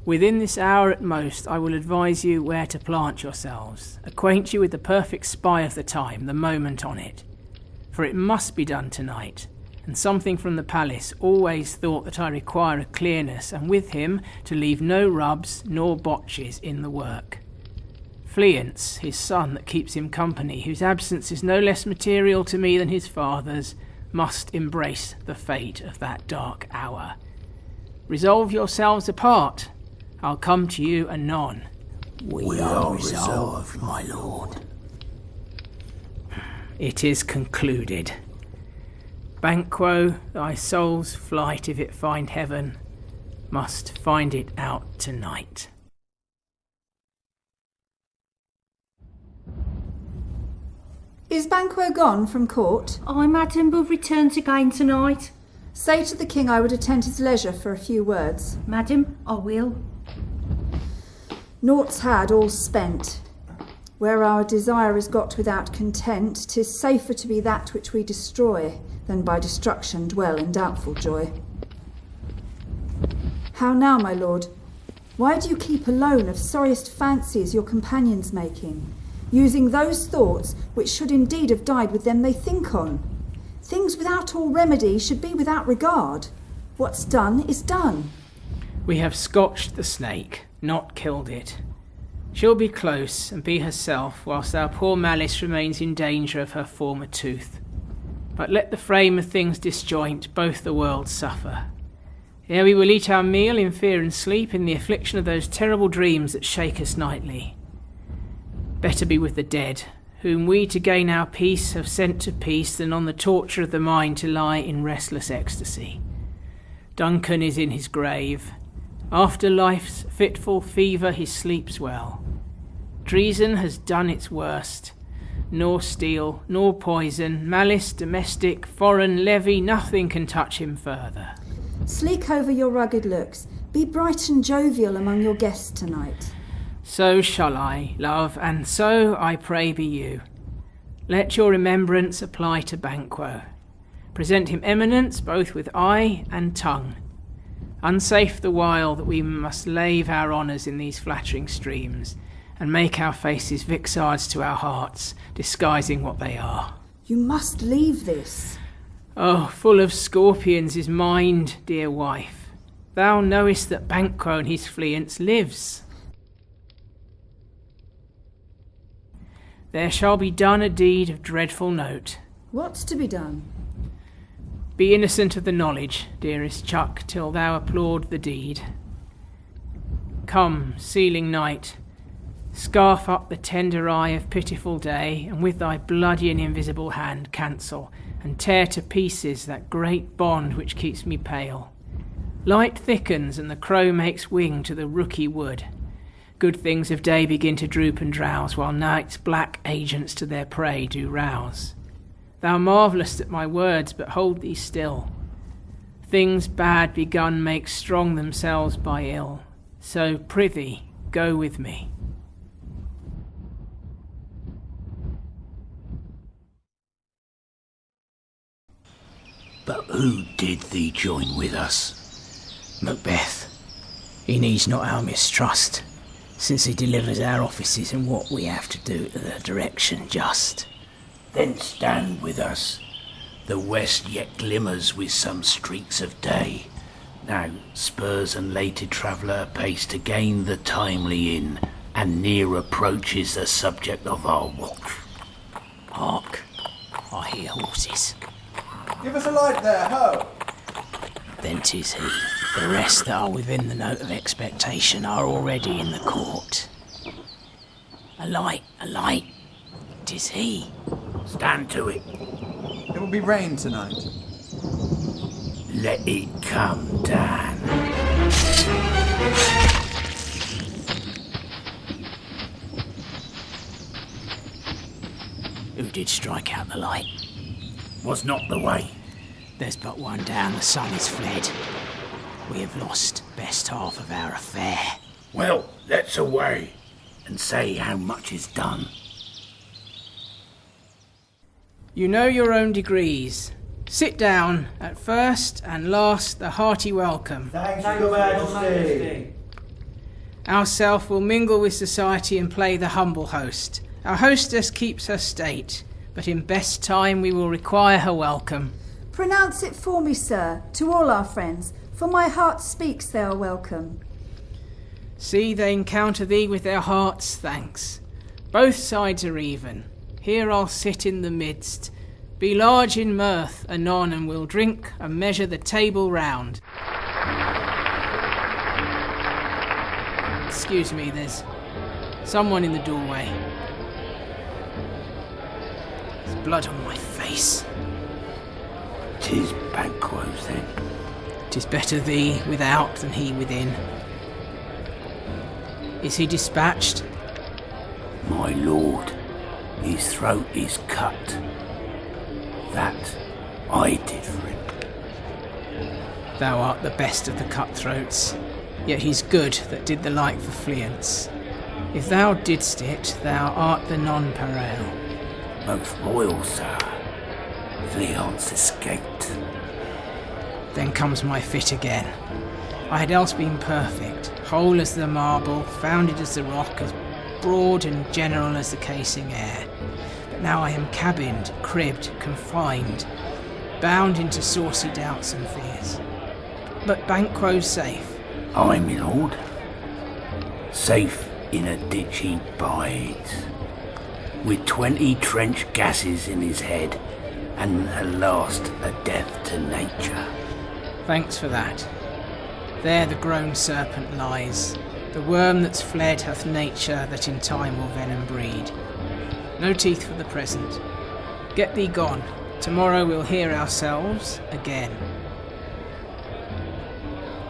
Within this hour at most, I will advise you where to plant yourselves, acquaint you with the perfect spy of the time, the moment on it. For it must be done tonight, and something from the palace always thought that I require a clearness, and with him to leave no rubs nor botches in the work. Fleance, his son that keeps him company, whose absence is no less material to me than his father's, must embrace the fate of that dark hour. Resolve yourselves apart. I'll come to you anon. We are resolved, my lord. It is concluded. Banquo, thy soul's flight, if it find heaven, must find it out tonight. Is Banquo gone from court? I, madam, will return again tonight. Say to the king I would attend his leisure for a few words. Madam, I will. Naught's had, all's spent. Where our desire is got without content, 'tis safer to be that which we destroy, than by destruction dwell in doubtful joy. How now, my lord? Why do you keep alone of sorriest fancies your companions making, using those thoughts which should indeed have died with them they think on? Things without all remedy should be without regard. What's done is done. We have scotched the snake, not killed it. She'll be close and be herself, whilst our poor Malice remains in danger of her former tooth. But let the frame of things disjoint, both the worlds suffer. Here we will eat our meal in fear and sleep, in the affliction of those terrible dreams that shake us nightly. Better be with the dead, whom we to gain our peace have sent to peace, than on the torture of the mind to lie in restless ecstasy. Duncan is in his grave. After life's fitful fever he sleeps well. Treason has done its worst. Nor steel, nor poison, malice, domestic, foreign, levy, nothing can touch him further. Sleek over your rugged looks. Be bright and jovial among your guests tonight. So shall I, love, and so I pray be you. Let your remembrance apply to Banquo. Present him eminence both with eye and tongue. Unsafe the while that we must lave our honours in these flattering streams, and make our faces vixards to our hearts, disguising what they are. You must leave this. Oh, full of scorpions is mind, dear wife. Thou knowest that Banquo and his fleance lives. There shall be done a deed of dreadful note. What's to be done? Be innocent of the knowledge, dearest Chuck, till thou applaud the deed. Come, sealing night, scarf up the tender eye of pitiful day, and with thy bloody and invisible hand cancel and tear to pieces that great bond which keeps me pale. Light thickens and the crow makes wing to the rooky wood. Good things of day begin to droop and drowse, while night's black agents to their prey do rouse. Thou marvellest at my words, but hold thee still. Things bad begun make strong themselves by ill. So prithee, go with me. But who did thee join with us? Macbeth. He needs not our mistrust, since he delivers our offices and what we have to do to the direction just. Then stand with us, The west yet glimmers with some streaks of day. Now spurs and lated traveller pace to gain the timely inn, and near approaches the subject of our watch. Hark, I hear horses. Give us a light there, ho! Then 'tis he. The rest that are within the note of expectation are already in the court. A light, 'tis he. Stand to it. It will be rain tonight. Let it come down. Who did strike out the light? Was not the way. There's but one down, the sun is fled. We have lost best half of our affair. Well, let's away, and say how much is done. You know your own degrees. Sit down. At first and last, the hearty welcome. Thanks, Your Majesty. Ourself will mingle with society and play the humble host. Our hostess keeps her state, but in best time we will require her welcome. Pronounce it for me, sir, to all our friends, for my heart speaks they are welcome. See, they encounter thee with their hearts' thanks. Both sides are even. Here I'll sit in the midst. Be large in mirth, anon, and we'll drink and measure the table round. Excuse me, there's someone in the doorway. There's blood on my face. 'Tis Banquo's then. 'Tis better thee without than he within. Is he dispatched? My lord, his throat is cut. That I did for him. Thou art the best of the cutthroats, yet he's good that did the like for fleance. If thou didst it, thou art the nonpareil. Most royal, sir. Fleance escaped. Then comes my fit again. I had else been perfect, whole as the marble, founded as the rock, as broad and general as the casing air. But now I am cabined, cribbed, confined, bound into saucy doubts and fears. But Banquo's safe. Aye, my lord. Safe in a ditch he bides, with 20 trench gases in his head, and at last a death to nature. Thanks for that. There the grown serpent lies. The worm that's fled hath nature that in time will venom breed. No teeth for the present. Get thee gone. Tomorrow we'll hear ourselves again.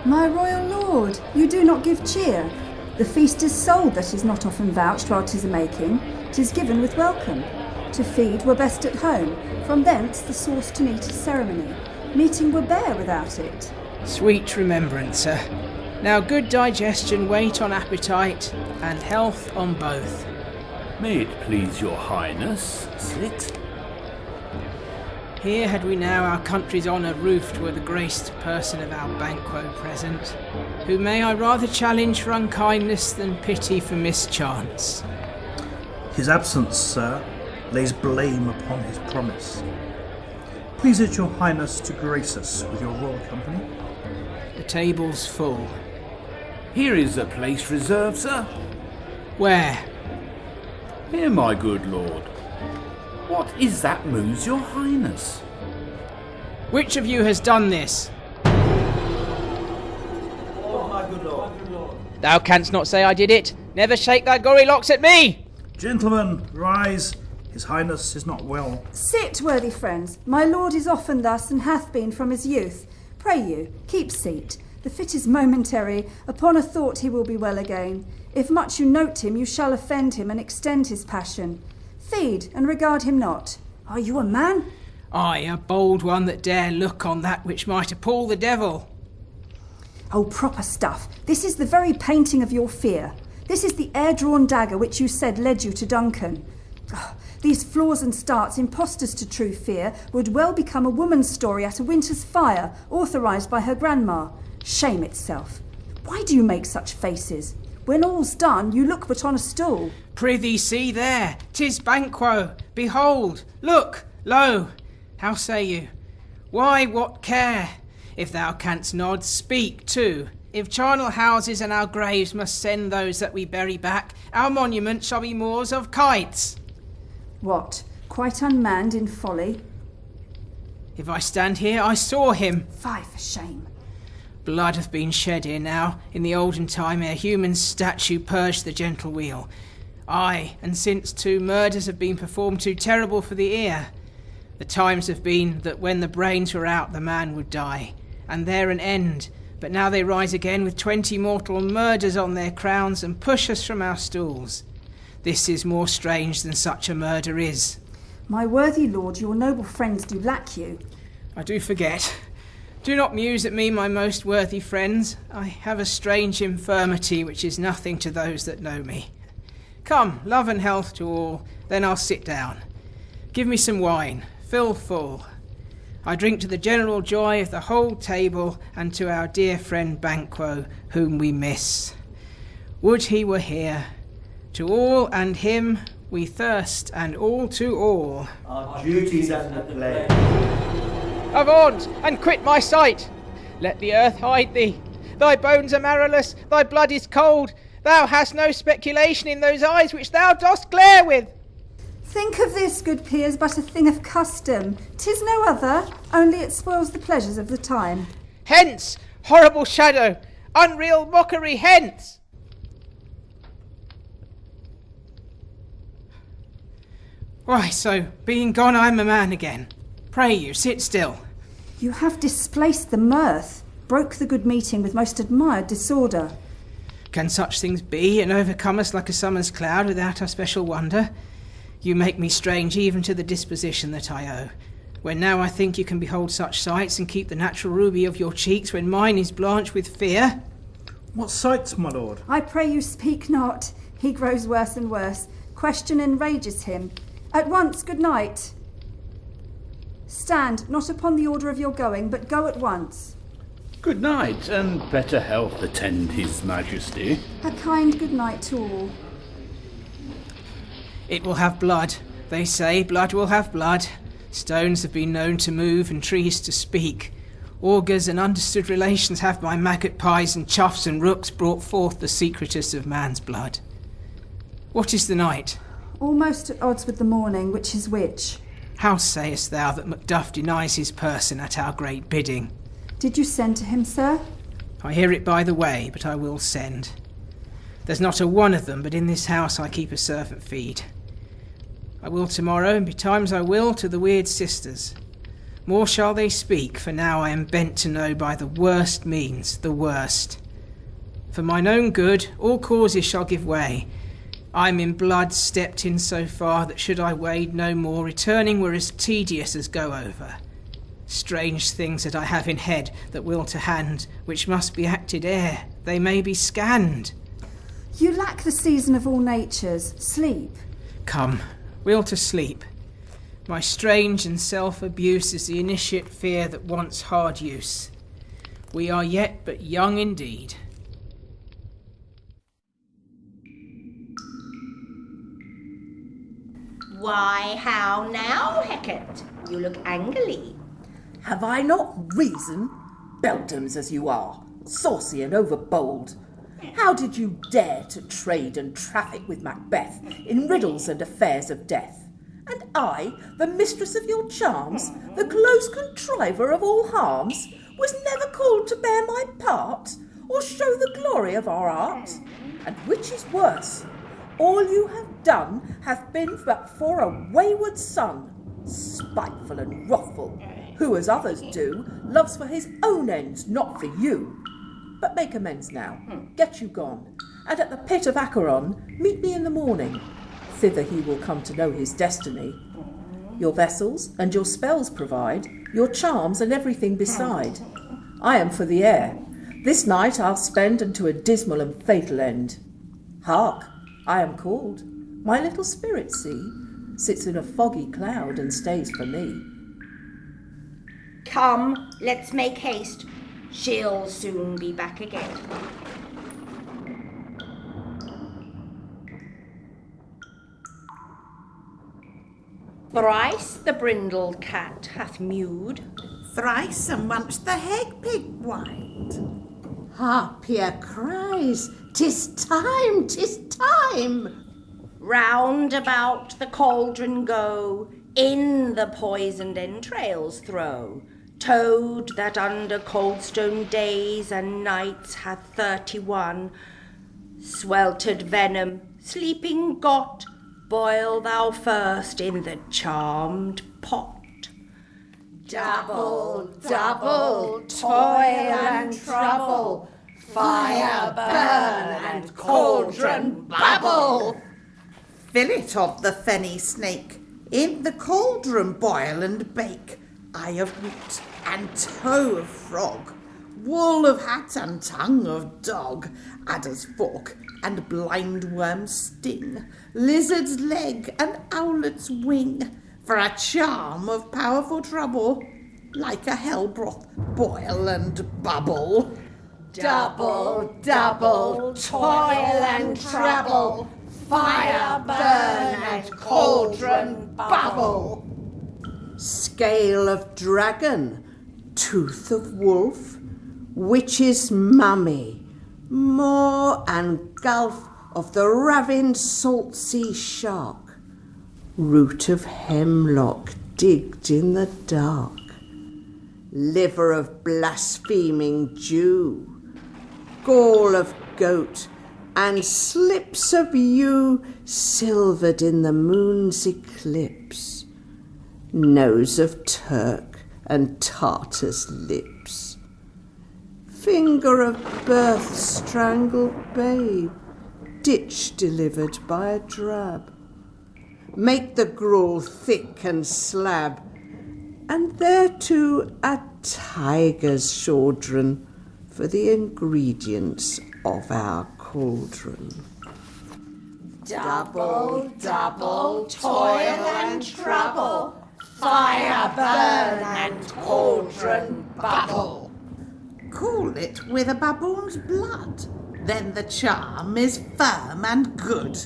My royal lord, you do not give cheer. The feast is sold that is not often vouched while 'tis a-making. 'Tis given with welcome. To feed were best at home. From thence the sauce to meat is ceremony. Meeting were bare without it. Sweet remembrancer. Now good digestion wait on appetite, and health on both. May it please your highness, sit. Here had we now our country's honour roofed were the graced person of our Banquo present, who may I rather challenge for unkindness than pity for mischance. His absence, sir, lays blame upon his promise. Please it your highness to grace us with your royal company. The table's full. Here is a place reserved, sir. Where? Here, my good lord. What is that moves your highness? Which of you has done this? Oh, my good lord. Thou canst not say I did it. Never shake thy gory locks at me! Gentlemen, rise. His highness is not well. Sit, worthy friends. My lord is often thus, and hath been from his youth. Pray you, keep seat. The fit is momentary. Upon a thought he will be well again. If much you note him, you shall offend him and extend his passion. Feed, and regard him not. Are you a man? I, a bold one that dare look on that which might appall the devil. Oh, proper stuff. This is the very painting of your fear. This is the air-drawn dagger which you said led you to Duncan. Oh, these flaws and starts, impostors to true fear, would well become a woman's story at a winter's fire, authorised by her grandma. Shame itself. Why do you make such faces? When all's done, you look but on a stool. Prithee, see there, 'tis Banquo. Behold, look, lo, How say you? Why, what care? If thou canst nod, speak too. If charnel houses and our graves must send those that we bury back, our monument shall be moors of kites. What, quite unmanned in folly? If I stand here, I saw him. Fie for shame. Blood hath been shed here now, in the olden time, ere human statue purged the gentle wheel. Aye, and since too, murders have been performed too terrible for the ear. The times have been that when the brains were out, the man would die, and there an end. But now they rise again with 20 mortal murders on their crowns and push us from our stools. This is more strange than such a murder is. My worthy lord, your noble friends do lack you. I do forget. Do not muse at me, my most worthy friends. I have a strange infirmity which is nothing to those that know me. Come, love and health to all, then I'll sit down. Give me some wine, fill full. I drink to the general joy of the whole table and to our dear friend Banquo, whom we miss. Would he were here. To all and him we thirst, and all to all. Our duties at the play. Avaunt, and quit my sight! Let the earth hide thee. Thy bones are marrowless, thy blood is cold. Thou hast no speculation in those eyes which thou dost glare with. Think of this, good peers, but a thing of custom. 'Tis no other, only it spoils the pleasures of the time. Hence, horrible shadow, unreal mockery, hence! Why, so, being gone, I am a man again. Pray you, sit still. You have displaced the mirth, broke the good meeting with most admired disorder. Can such things be, and overcome us like a summer's cloud without our special wonder? You make me strange even to the disposition that I owe. When now I think you can behold such sights and keep the natural ruby of your cheeks when mine is blanched with fear. What sights, my lord? I pray you speak not. He grows worse and worse. Question enrages him. At once, good night. Stand, not upon the order of your going, but go at once. Good night, and better health attend his majesty. A kind good night to all. It will have blood. They say blood will have blood. Stones have been known to move and trees to speak. Augurs and understood relations have by maggot pies and chuffs and rooks brought forth the secretest of man's blood. What is the night? Almost at odds with the morning, which is which? How sayest thou that Macduff denies his person at our great bidding? Did you send to him, sir? I hear it by the way, but I will send. There's not a one of them, but in this house I keep a servant feed. I will tomorrow, and betimes I will to the weird sisters. More shall they speak, for now I am bent to know by the worst means, the worst. For mine own good, all causes shall give way. I'm in blood stepped in so far that should I wade no more, returning were as tedious as go over. Strange things that I have in head that will to hand, which must be acted ere they may be scanned. You lack the season of all natures, sleep. Come, will to sleep. My strange and self-abuse is the initiate fear that wants hard use. We are yet but young indeed. Why, how now, Hecate? You look angrily. Have I not reason? Beldams as you are, saucy and overbold. How did you dare to trade and traffic with Macbeth in riddles and affairs of death? And I, the mistress of your charms, the close contriver of all harms, was never called to bear my part, or show the glory of our art? And which is worse, all you have done hath been but for a wayward son, spiteful and wrathful, who, as others do, loves for his own ends, not for you. But make amends now, get you gone, and at the pit of Acheron meet me in the morning. Thither he will come to know his destiny. Your vessels and your spells provide, your charms and everything beside. I am for the air. This night I'll spend unto a dismal and fatal end. Hark, I am called. My little spirit, see, sits in a foggy cloud and stays for me. Come, let's make haste. She'll soon be back again. Thrice the brindled cat hath mewed. Thrice and once the heg pig whined. Harpier cries, "'Tis time, 'tis time!" Round about the cauldron go, in the poisoned entrails throw. Toad that under coldstone days and nights hath 31 sweltered venom, sleeping got, boil thou first in the charmed pot. Double, double, toil and trouble, fire burn and cauldron bubble. Fillet of the fenny snake, in the cauldron boil and bake. Eye of newt and toe of frog, wool of hat and tongue of dog, adder's fork and blindworm's sting, lizard's leg and owlet's wing, for a charm of powerful trouble, like a hell broth boil and bubble. Double, double, toil and trouble, fire burn and cauldron bubble. Scale of dragon, tooth of wolf, witch's mummy, maw and gulf of the ravined salt sea shark, root of hemlock digged in the dark, liver of blaspheming Jew, gall of goat and slips of yew silvered in the moon's eclipse, nose of Turk and Tartar's lips, finger of birth strangled babe, ditch delivered by a drab. Make the gruel thick and slab, and thereto a tiger's chaudron for the ingredients of our cauldron. Double, double, toil and trouble, fire burn and cauldron bubble. Cool it with a baboon's blood, then the charm is firm and good.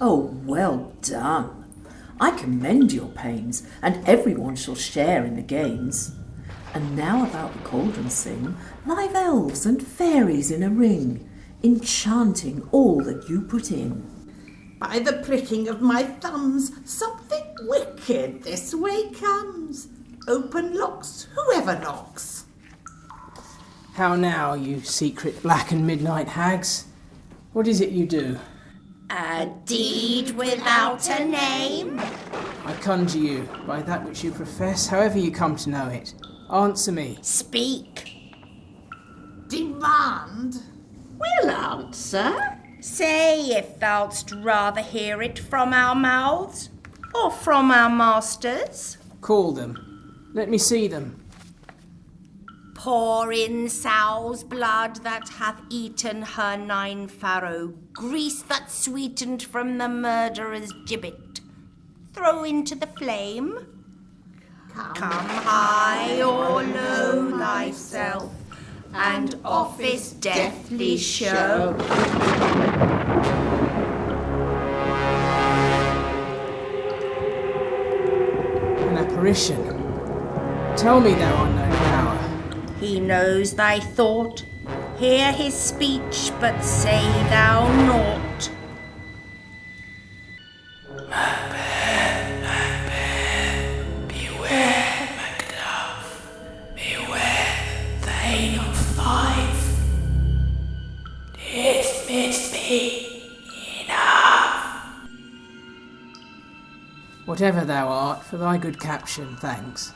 Oh, well done. I commend your pains, and everyone shall share in the gains. And now about the cauldron sing, live elves and fairies in a ring, enchanting all that you put in. By the pricking of my thumbs, something wicked this way comes. Open locks, whoever knocks. How now, you secret black and midnight hags? What is it you do? A deed without a name? I conjure you, by that which you profess, however you come to know it, answer me. Speak. Demand. We'll answer. Say if thou'dst rather hear it from our mouths, or from our masters. Call them. Let me see them. Pour in sow's blood that hath eaten her 9 farrow, grease that sweetened from the murderer's gibbet. Throw into the flame. Come high or low thyself, and office deftly show. An apparition. Tell me, thou unknown power. He knows thy thought. Hear his speech, but say thou naught. Macbeth, beware, McNeill, beware, Thane of Fife. Dismiss me, enough. Whatever thou art, for thy good caption, thanks.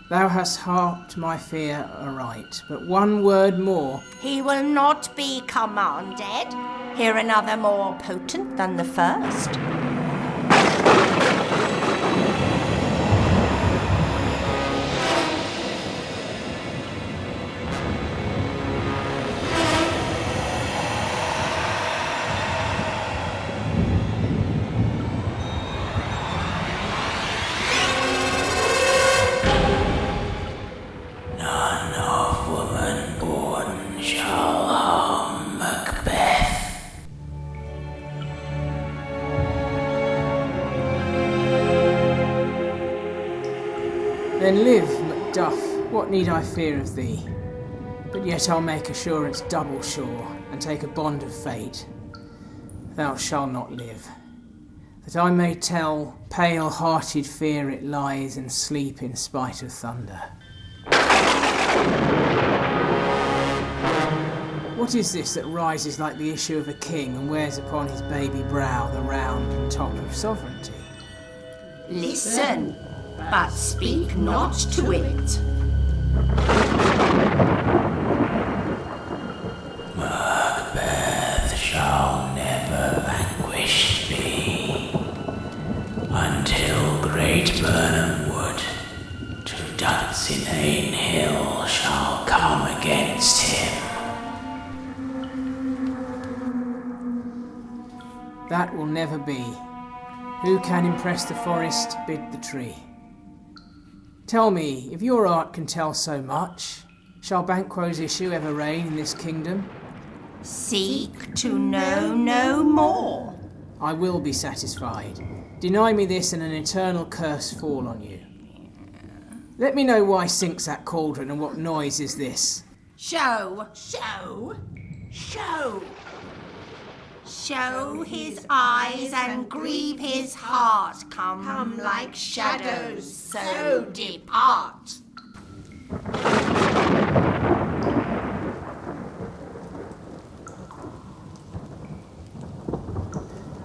Thou hast harped my fear aright, but one word more. He will not be commanded. Hear another more potent than the first. Then live, Macduff, what need I fear of thee? But yet I'll make assurance double sure, and take a bond of fate. Thou shalt not live, that I may tell pale-hearted fear it lies and sleep in spite of thunder. What is this that rises like the issue of a king and wears upon his baby brow the round and top of sovereignty? Listen, but speak not to it. Macbeth shall never vanquish me until great Burnham Wood to Dunsinane Hill shall come against him. That will never be. Who can impress the forest, bid the tree. Tell me, if your art can tell so much, shall Banquo's issue ever reign in this kingdom? Seek to know no more. I will be satisfied. Deny me this and an eternal curse fall on you. Let me know why sinks that cauldron and what noise is this. Show. Show. Show. Show his eyes and grieve his heart. Come like shadows, so depart.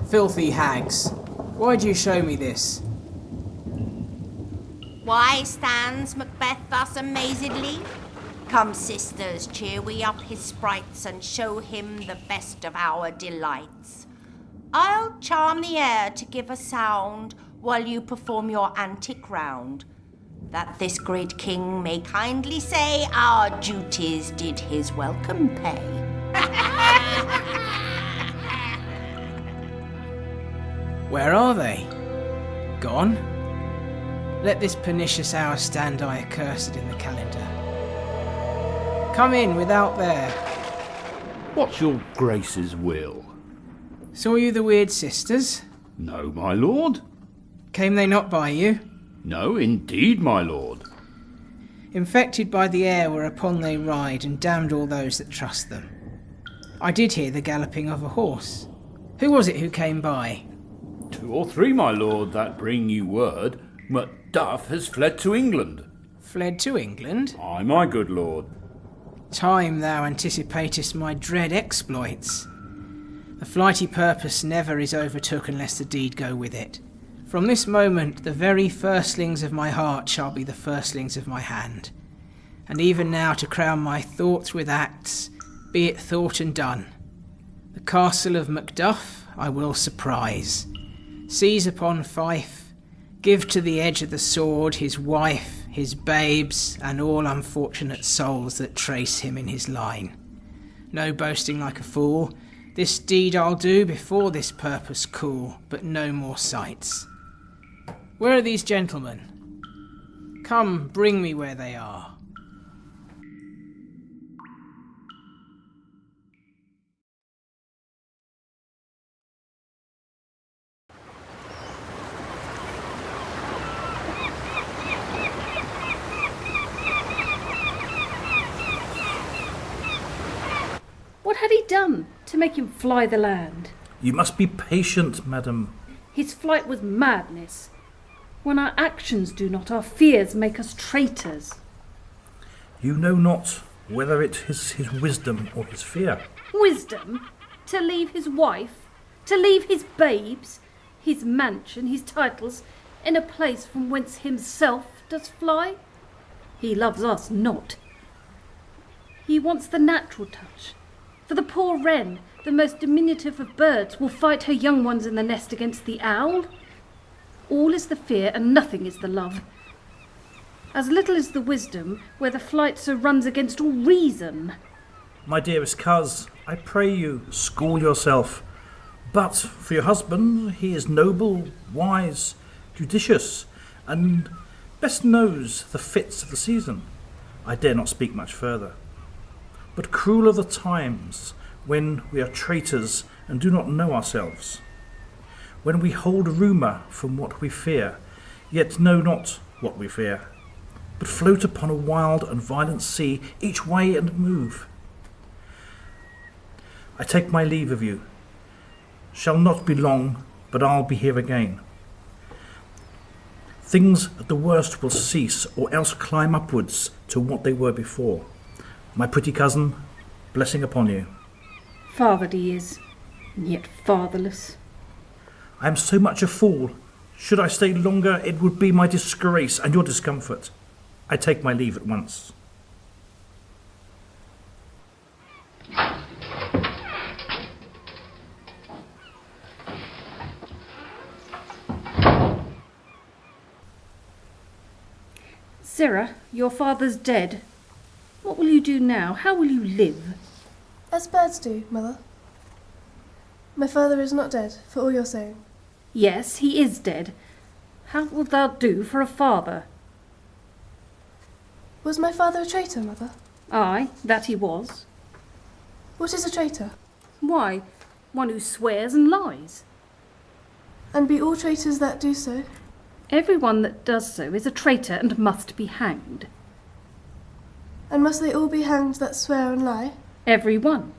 Filthy hags, why do you show me this? Why stands Macbeth thus amazedly? Come, sisters, cheer we up his sprites and show him the best of our delights. I'll charm the air to give a sound while you perform your antic round, that this great king may kindly say our duties did his welcome pay. Where are they? Gone? Let this pernicious hour stand I accursed in the calendar. Come in without there. What's your grace's will? Saw you the weird sisters? No, my lord. Came they not by you? No, indeed, my lord. Infected by the air whereupon they ride, and damned all those that trust them. I did hear the galloping of a horse. Who was it who came by? 2 or 3, my lord, that bring you word. Macduff has fled to England. Fled to England? Aye, my good lord. Time thou anticipatest my dread exploits. The flighty purpose never is overtook unless the deed go with it. From this moment the very firstlings of my heart shall be the firstlings of my hand. And even now to crown my thoughts with acts, be it thought and done. The castle of Macduff I will surprise, seize upon Fife, give to the edge of the sword his wife, his babes, and all unfortunate souls that trace him in his line. No boasting like a fool, this deed I'll do before this purpose cool, but no more sights. Where are these gentlemen? Come, bring me where they are. What had he done to make him fly the land? You must be patient, madam. His flight was madness. When our actions do not, our fears make us traitors. You know not whether it is his wisdom or his fear. Wisdom? To leave his wife? To leave his babes? His mansion, his titles, in a place from whence himself does fly? He loves us not. He wants the natural touch. For the poor wren, the most diminutive of birds, will fight her young ones in the nest against the owl. All is the fear and nothing is the love. As little is the wisdom where the flight so runs against all reason. My dearest coz, I pray you, school yourself. But for your husband, he is noble, wise, judicious, and best knows the fits of the season. I dare not speak much further. But cruel are the times when we are traitors and do not know ourselves, when we hold rumour from what we fear, yet know not what we fear. but float upon a wild and violent sea, each way and move. I take my leave of you. Shall not be long, but I'll be here again. Things at the worst will cease, or else climb upwards to what they were before. My pretty cousin, blessing upon you. Fathered he is, and yet fatherless. I am so much a fool. Should I stay longer, it would be my disgrace and your discomfort. I take my leave at once. Syra, your father's dead. What will you do now? How will you live? As birds do, mother. My father is not dead, for all you're saying. Yes, he is dead. How wilt thou do for a father? Was my father a traitor, mother? Aye, that he was. What is a traitor? Why, one who swears and lies. And be all traitors that do so? Everyone that does so is a traitor and must be hanged. And must they all be hanged that swear and lie? Every one.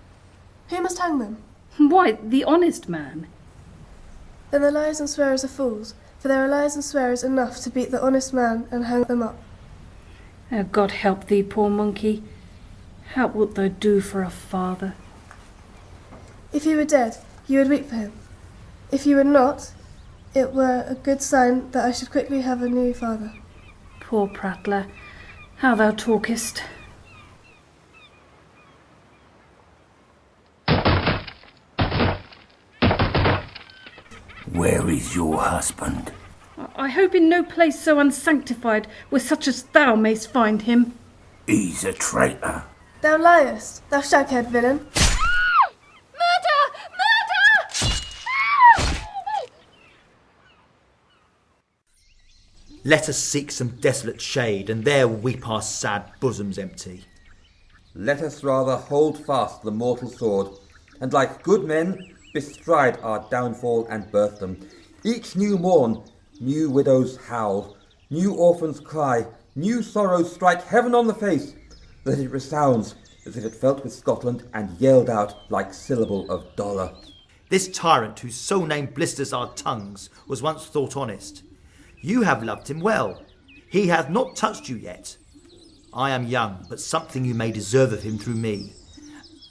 Who must hang them? Why, the honest man. Then the liars and swearers are fools, for there are liars and swearers enough to beat the honest man and hang them up. Oh, God help thee, poor monkey. How wilt thou do for a father? If he were dead, you would weep for him. If you were not, it were a good sign that I should quickly have a new father. Poor prattler, how thou talkest. Where is your husband? I hope in no place so unsanctified where such as thou mayst find him. He's a traitor. Thou liest, thou shag-haired villain. Let us seek some desolate shade, and there weep our sad bosoms empty. Let us rather hold fast the mortal sword, and like good men bestride our downfall and birth them. Each new morn, new widows howl, new orphans cry, new sorrows strike heaven on the face, that it resounds as if it felt with Scotland and yelled out like syllable of dollar. This tyrant whose sole name blisters our tongues was once thought honest. You have loved him well. He hath not touched you yet. I am young, but something you may deserve of him through me,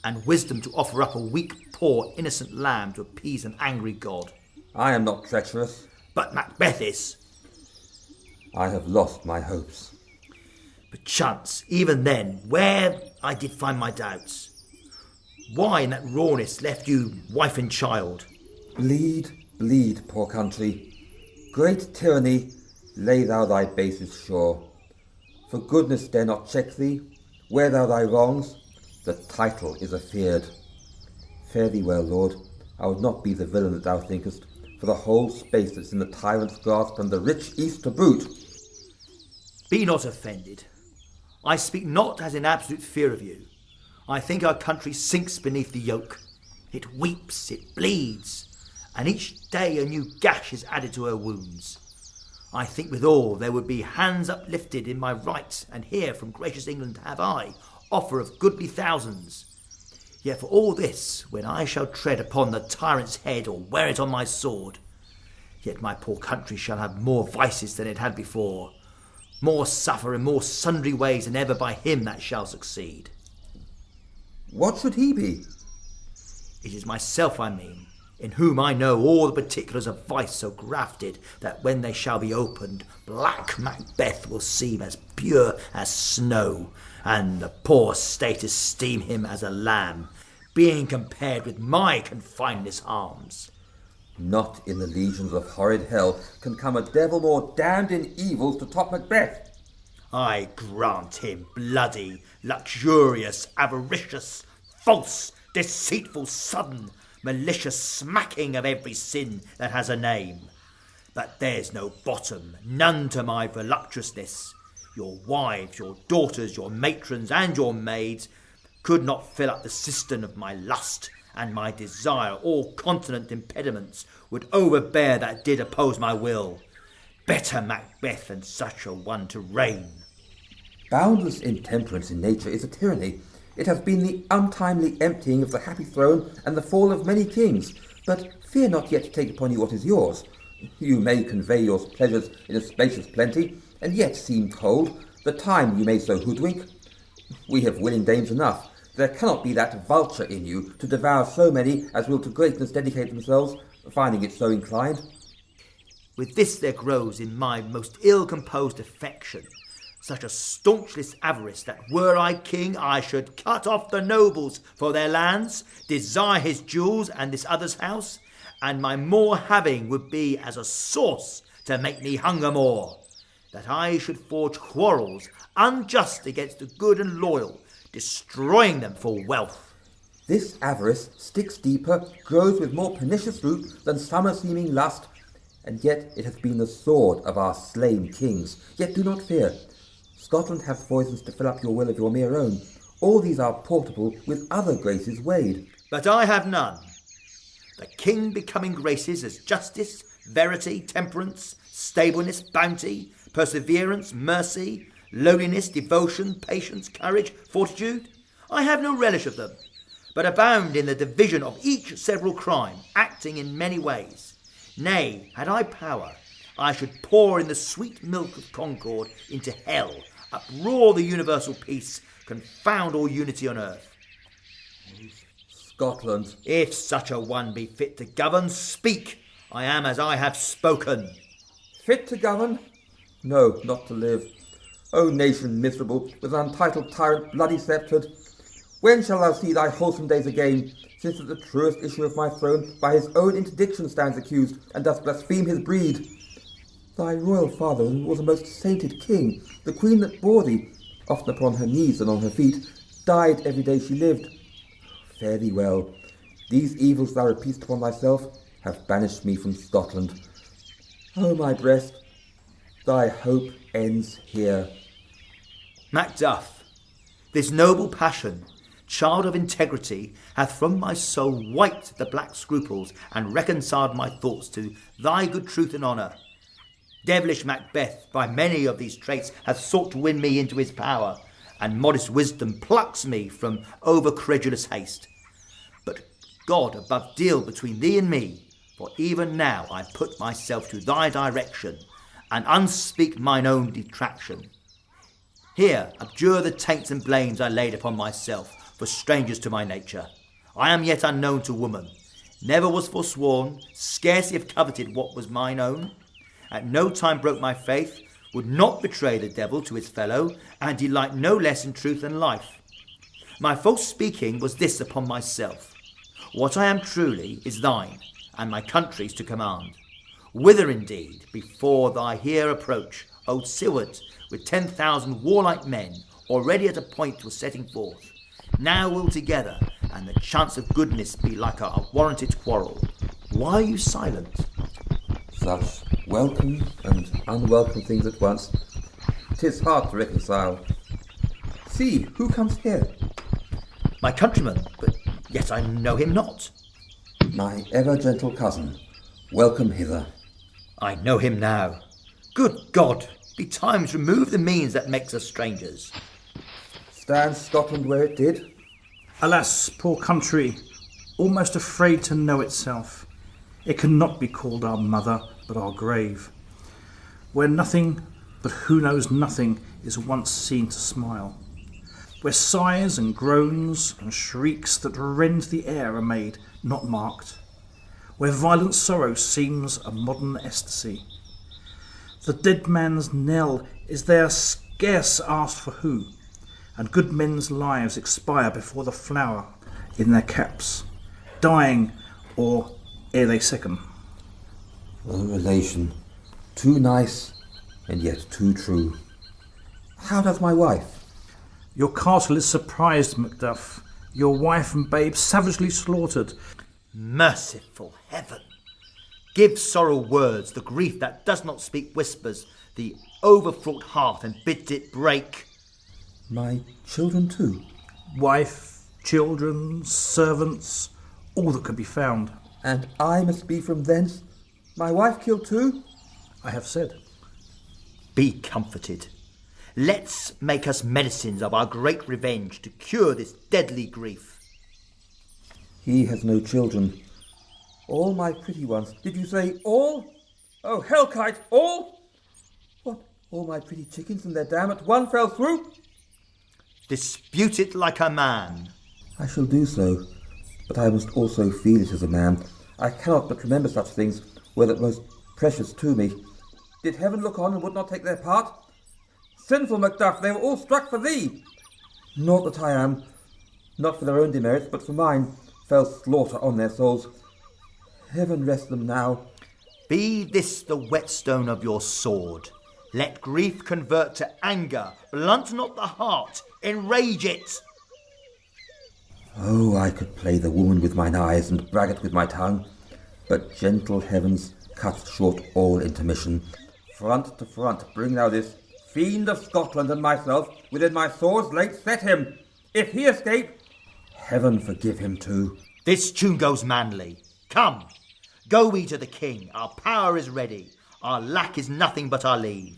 and wisdom to offer up a weak, poor, innocent lamb to appease an angry god. I am not treacherous. But Macbeth is. I have lost my hopes. Perchance, even then, where I did find my doubts. Why in that rawness left you wife and child? Bleed, bleed, poor country. Great tyranny, lay thou thy bases sure. For goodness dare not check thee, wear thou thy wrongs, the title is afeard. Fare thee well, lord, I would not be the villain that thou thinkest, for the whole space that's in the tyrant's grasp and the rich east to boot. Be not offended. I speak not as in absolute fear of you. I think our country sinks beneath the yoke. It weeps, it bleeds, and each day a new gash is added to her wounds. I think withal there would be hands uplifted in my right, and here from gracious England have I offer of goodly thousands. Yet for all this, when I shall tread upon the tyrant's head or wear it on my sword, yet my poor country shall have more vices than it had before, more suffer in more sundry ways than ever by him that shall succeed. What should he be? It is myself I mean, in whom I know all the particulars of vice so grafted that when they shall be opened, black Macbeth will seem as pure as snow, and the poor state esteem him as a lamb, being compared with my confineless arms. Not in the legions of horrid hell can come a devil more damned in evils to top Macbeth. I grant him bloody, luxurious, avaricious, false, deceitful, sudden, malicious smacking of every sin that has a name. But there's no bottom, none to my voluptuousness. Your wives, your daughters, your matrons, and your maids could not fill up the cistern of my lust, and my desire, all continent impediments, would overbear that did oppose my will. Better Macbeth than such a one to reign. Boundless intemperance in nature is a tyranny. It has been the untimely emptying of the happy throne and the fall of many kings. But fear not yet to take upon you what is yours. You may convey your pleasures in a spacious plenty, and yet seem cold. The time you may so hoodwink. We have willing dames enough. There cannot be that vulture in you to devour so many as will to greatness dedicate themselves, finding it so inclined. With this there grows in my most ill-composed affection such a staunchless avarice that were I king I should cut off the nobles for their lands, desire his jewels and this other's house, and my more having would be as a sauce to make me hunger more, that I should forge quarrels unjust against the good and loyal, destroying them for wealth. This avarice sticks deeper, grows with more pernicious root than summer-seeming lust, and yet it has been the sword of our slain kings. Yet do not fear. Scotland hath poisons to fill up your will of your mere own. All these are portable with other graces weighed. But I have none. The king becoming graces as justice, verity, temperance, stableness, bounty, perseverance, mercy, lowliness, devotion, patience, courage, fortitude. I have no relish of them, but abound in the division of each several crime, acting in many ways. Nay, had I power, I should pour in the sweet milk of concord into hell, uproar the universal peace, confound all unity on earth. Scotland. If such a one be fit to govern, speak. I am as I have spoken. Fit to govern? No, not to live. O nation miserable, with an untitled tyrant bloody sceptred, when shall thou see thy wholesome days again, since that the truest issue of my throne by his own interdiction stands accused, and doth blaspheme his breed? Thy royal father was a most sainted king. The queen that bore thee, often upon her knees than on her feet, died every day she lived. Fare thee well. These evils thou repeatest upon thyself have banished me from Scotland. O my breast, thy hope ends here. Macduff, this noble passion, child of integrity, hath from my soul wiped the black scruples and reconciled my thoughts to thy good truth and honour. Devilish Macbeth, by many of these traits, hath sought to win me into his power, and modest wisdom plucks me from over-credulous haste. But God above deal between thee and me, for even now I put myself to thy direction, and unspeak mine own detraction. Here abjure the taints and blames I laid upon myself, for strangers to my nature. I am yet unknown to woman, never was forsworn, scarcely have coveted what was mine own. At no time broke my faith, would not betray the devil to his fellow, and delight no less in truth and life. My false speaking was this upon myself: what I am truly is thine, and my country's to command. Whither indeed, before thy here approach, old Stuart, with 10,000 warlike men, already at a point was setting forth, now will together, and the chance of goodness be like a warranted quarrel. Why are you silent? Such welcome and unwelcome things at once. 'Tis hard to reconcile. See, who comes here? My countryman, but yet I know him not. My ever-gentle cousin. Welcome hither. I know him now. Good God, betimes remove the means that makes us strangers. Stands Scotland where it did? Alas, poor country, almost afraid to know itself. It cannot be called our mother, but our grave, where nothing but who knows nothing is once seen to smile, where sighs and groans and shrieks that rend the air are made, not marked, where violent sorrow seems a modern ecstasy. The dead man's knell is there scarce asked for who, and good men's lives expire before the flower in their caps, dying or ere they sicken. A relation, too nice and yet too true. How does my wife? Your castle is surprised, Macduff. Your wife and babe savagely slaughtered. Merciful heaven! Give sorrow words, the grief that does not speak whispers, the overfraught heart and bids it break. My children too? Wife, children, servants, all that could be found. And I must be from thence? My wife killed too? I have said. Be comforted. Let's make us medicines of our great revenge to cure this deadly grief. He has no children. All my pretty ones. Did you say all? Oh, hellkite, all? What, all my pretty chickens and their dam at one fell swoop? Dispute it like a man. I shall do so, but I must also feel it as a man. I cannot but remember such things were the most precious to me. Did heaven look on and would not take their part? Sinful Macduff, they were all struck for thee. Not that I am, not for their own demerits, but for mine, fell slaughter on their souls. Heaven rest them now. Be this the whetstone of your sword. Let grief convert to anger. Blunt not the heart, enrage it. Oh, I could play the woman with mine eyes and braggart with my tongue, but gentle heavens cut short all intermission. Front to front bring thou this fiend of Scotland and myself within my sword's length set him. If he escape, heaven forgive him too. This tune goes manly. Come, go we to the king. Our power is ready. Our lack is nothing but our leave.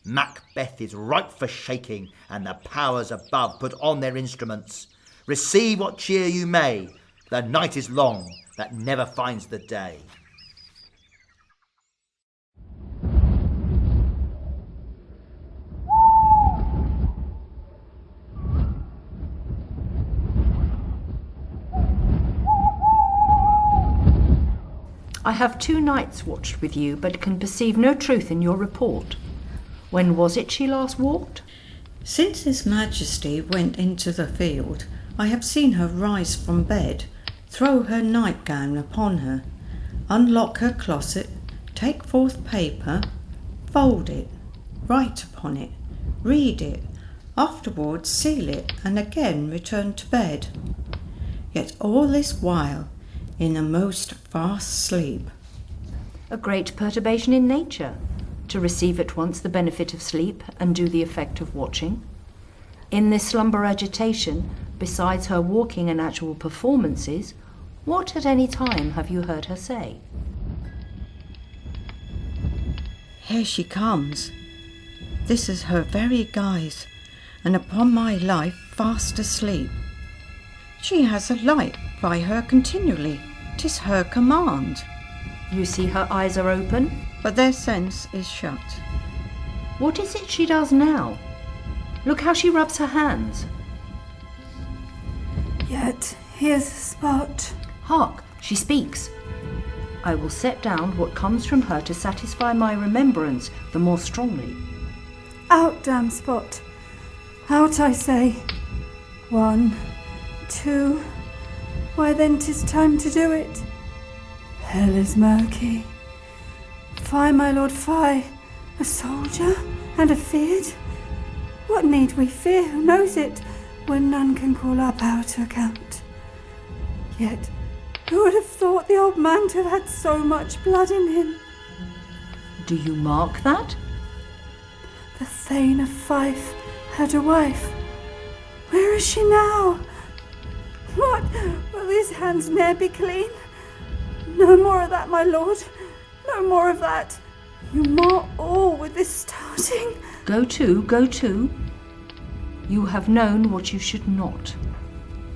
Macbeth is ripe for shaking, and the powers above put on their instruments. Receive what cheer you may. The night is long that never finds the day. I have 2 nights watched with you, but can perceive no truth in your report. When was it she last walked? Since His Majesty went into the field, I have seen her rise from bed, throw her nightgown upon her, unlock her closet, take forth paper, fold it, write upon it, read it, afterwards seal it, and again return to bed. Yet all this while in a most fast sleep. A great perturbation in nature, to receive at once the benefit of sleep and do the effect of watching. In this slumber agitation, besides her walking and actual performances, what at any time have you heard her say? Here she comes. This is her very guise, and upon my life fast asleep. She has a light by her continually. 'Tis her command. You see her eyes are open? But their sense is shut. What is it she does now? Look how she rubs her hands. Yet here's a spot. Hark, she speaks. I will set down what comes from her to satisfy my remembrance the more strongly. Out, damn spot. Out, I say. 1, 2. Why then 'tis time to do it. Hell is murky. Fie, my lord, fie. A soldier and a feared? What need we fear? Who knows it, when none can call our power to account? Yet, who would have thought the old man to have had so much blood in him? Do you mark that? The Thane of Fife had a wife. Where is she now? What? Will these hands ne'er be clean? No more of that, my lord. No more of that. You mar all with this starting. Go to, go to. You have known what you should not.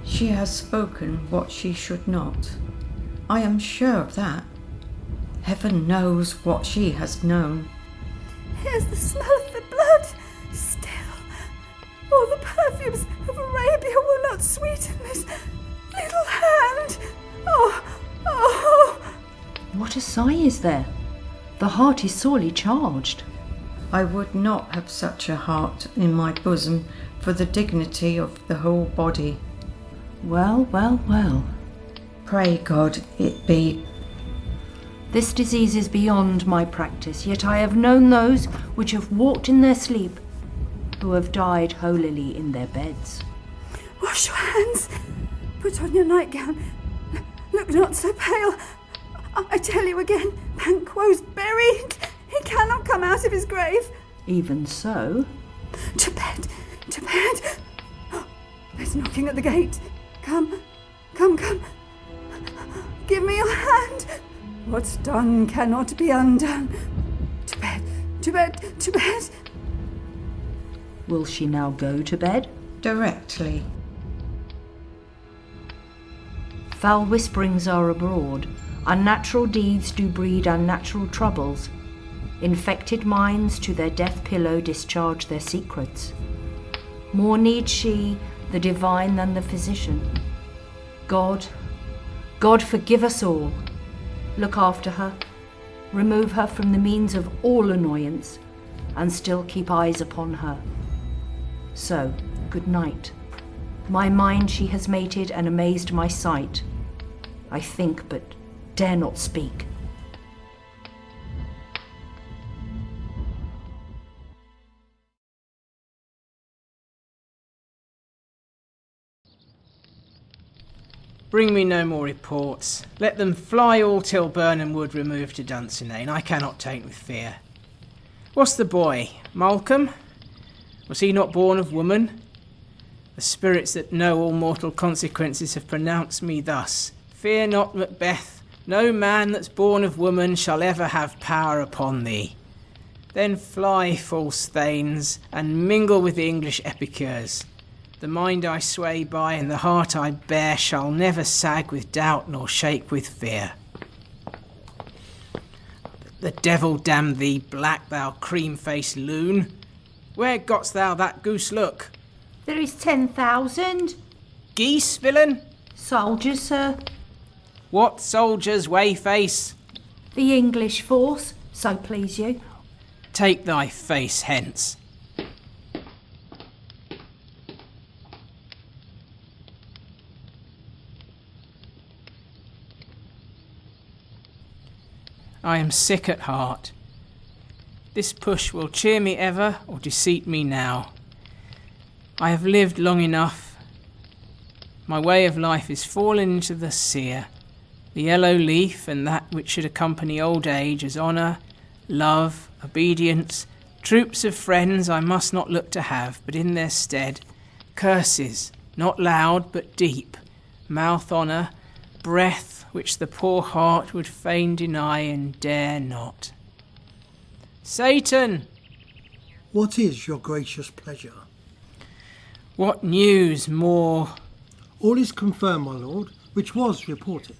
She has spoken what she should not. I am sure of that. Heaven knows what she has known. Here's the smell of the blood. Still, all the perfumes of Arabia will not sweeten this little hand. Oh, oh. What a sigh is there? The heart is sorely charged. I would not have such a heart in my bosom for the dignity of the whole body. Well, well, well. Pray God it be. This disease is beyond my practice, yet I have known those which have walked in their sleep, who have died holily in their beds. Wash your hands. Put on your nightgown. Look not so pale. I tell you again, Banquo's buried. He cannot come out of his grave. Even so. To bed, to bed. Oh, there's knocking at the gate. Come, come, come. Give me your hand. What's done cannot be undone. To bed, to bed, to bed. Will she now go to bed? Directly. Foul whisperings are abroad. Unnatural deeds do breed unnatural troubles. Infected minds to their death pillow discharge their secrets. More needs she the divine than the physician. God forgive us all. Look after her. Remove her from the means of all annoyance, and still keep eyes upon her. So, good night. My mind she has mated and amazed my sight. I think, but dare not speak. Bring me no more reports. Let them fly all till Burnham Wood remove to Dunsinane. I cannot taint with fear. What's the boy? Malcolm? Was he not born of woman? The spirits that know all mortal consequences have pronounced me thus. Fear not, Macbeth. No man that's born of woman shall ever have power upon thee. Then fly, false thanes, and mingle with the English epicures. The mind I sway by and the heart I bear shall never sag with doubt nor shake with fear. The devil damn thee, black, thou cream-faced loon. Where gotst thou that goose look? There is 10,000. Geese, villain? Soldiers, sir. What soldiers, wayface? The English force, so please you. Take thy face hence. I am sick at heart. This push will cheer me ever or deceit me now. I have lived long enough. My way of life is fallen into the sear. The yellow leaf and that which should accompany old age as honour, love, obedience, troops of friends I must not look to have, but in their stead, curses, not loud but deep, mouth honour, breath which the poor heart would fain deny and dare not. Satan! What is your gracious pleasure? What news more? All is confirmed, my lord, which was reported.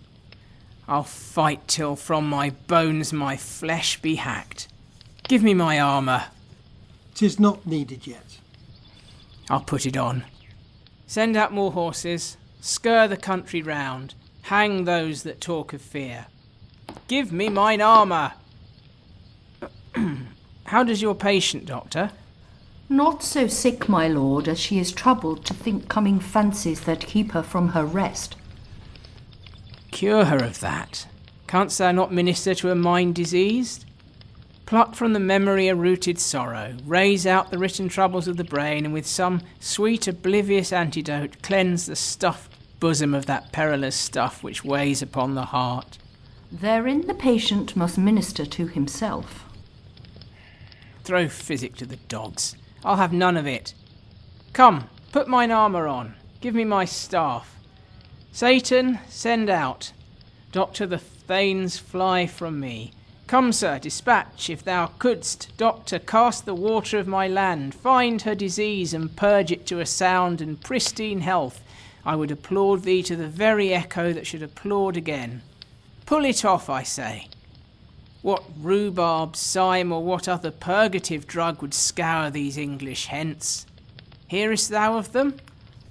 I'll fight till from my bones my flesh be hacked. Give me my armour. 'Tis not needed yet. I'll put it on. Send out more horses. Scur the country round. Hang those that talk of fear. Give me mine armour. How does your patient, doctor? Not so sick, my lord, as she is troubled to think coming fancies that keep her from her rest. Cure her of that. Canst thou not minister to a mind diseased? Pluck from the memory a rooted sorrow, raise out the written troubles of the brain, and with some sweet oblivious antidote cleanse the stuffed bosom of that perilous stuff which weighs upon the heart. Therein the patient must minister to himself. Throw physic to the dogs. I'll have none of it. Come, put mine armour on. Give me my staff. Satan, send out. Doctor, the thanes fly from me. Come, sir, dispatch, if thou couldst. Doctor, cast the water of my land. Find her disease and purge it to a sound and pristine health. I would applaud thee to the very echo that should applaud again. Pull it off, I say. What rhubarb, cyme, or what other purgative drug would scour these English hence? Hearest thou of them?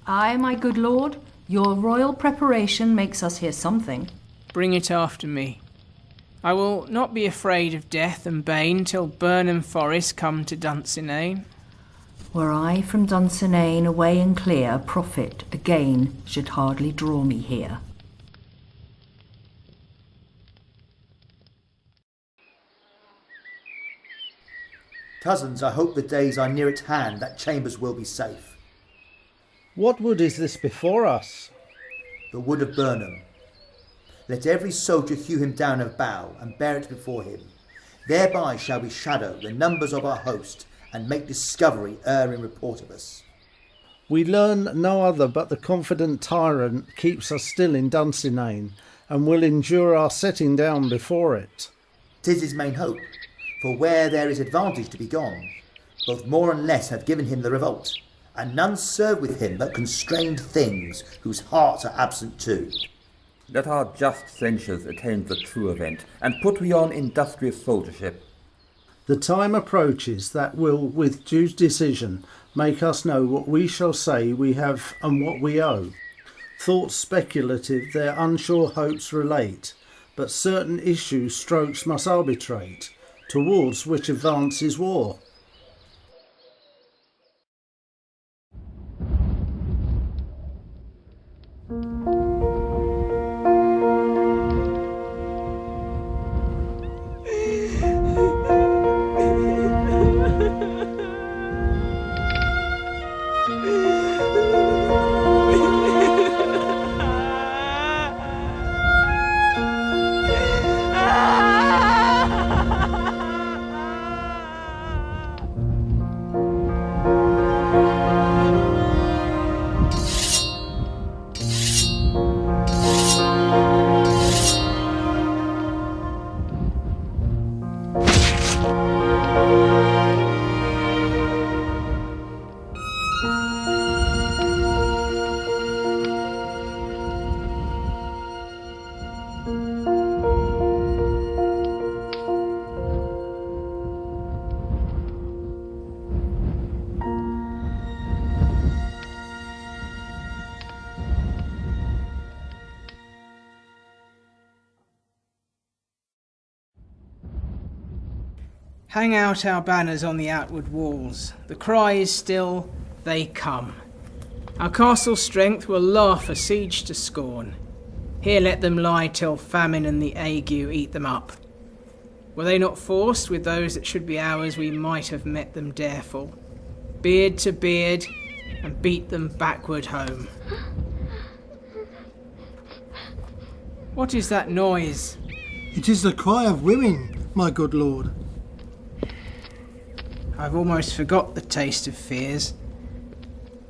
Aye, my good lord. Your royal preparation makes us hear something. Bring it after me. I will not be afraid of death and bane till Burnham Forest come to Dunsinane. Were I from Dunsinane away and clear, profit again should hardly draw me here. Cousins, I hope the days are near at hand that Chambers will be safe. What wood is this before us? The wood of Burnham. Let every soldier hew him down a bough and bear it before him. Thereby shall we shadow the numbers of our host and make discovery err in report of us. We learn no other but the confident tyrant keeps us still in Dunsinane, and will endure our setting down before it. 'Tis his main hope, for where there is advantage to be gone, Both more and less have given him the revolt, and none serve with him but constrained things whose hearts are absent too. Let our just censures attend the true event, and put we on industrious soldiership. The time approaches that will, with due decision, make us know what we shall say we have and what we owe. Thoughts speculative their unsure hopes relate, but certain issue strokes must arbitrate, towards which advances war. Hang out our banners on the outward walls. The cry is still, they come. Our castle strength will laugh a siege to scorn. Here let them lie till famine and the ague eat them up. Were they not forced with those that should be ours, we might have met them dareful, beard to beard, and beat them backward home. What is that noise? It is the cry of women, my good lord. I've almost forgot the taste of fears.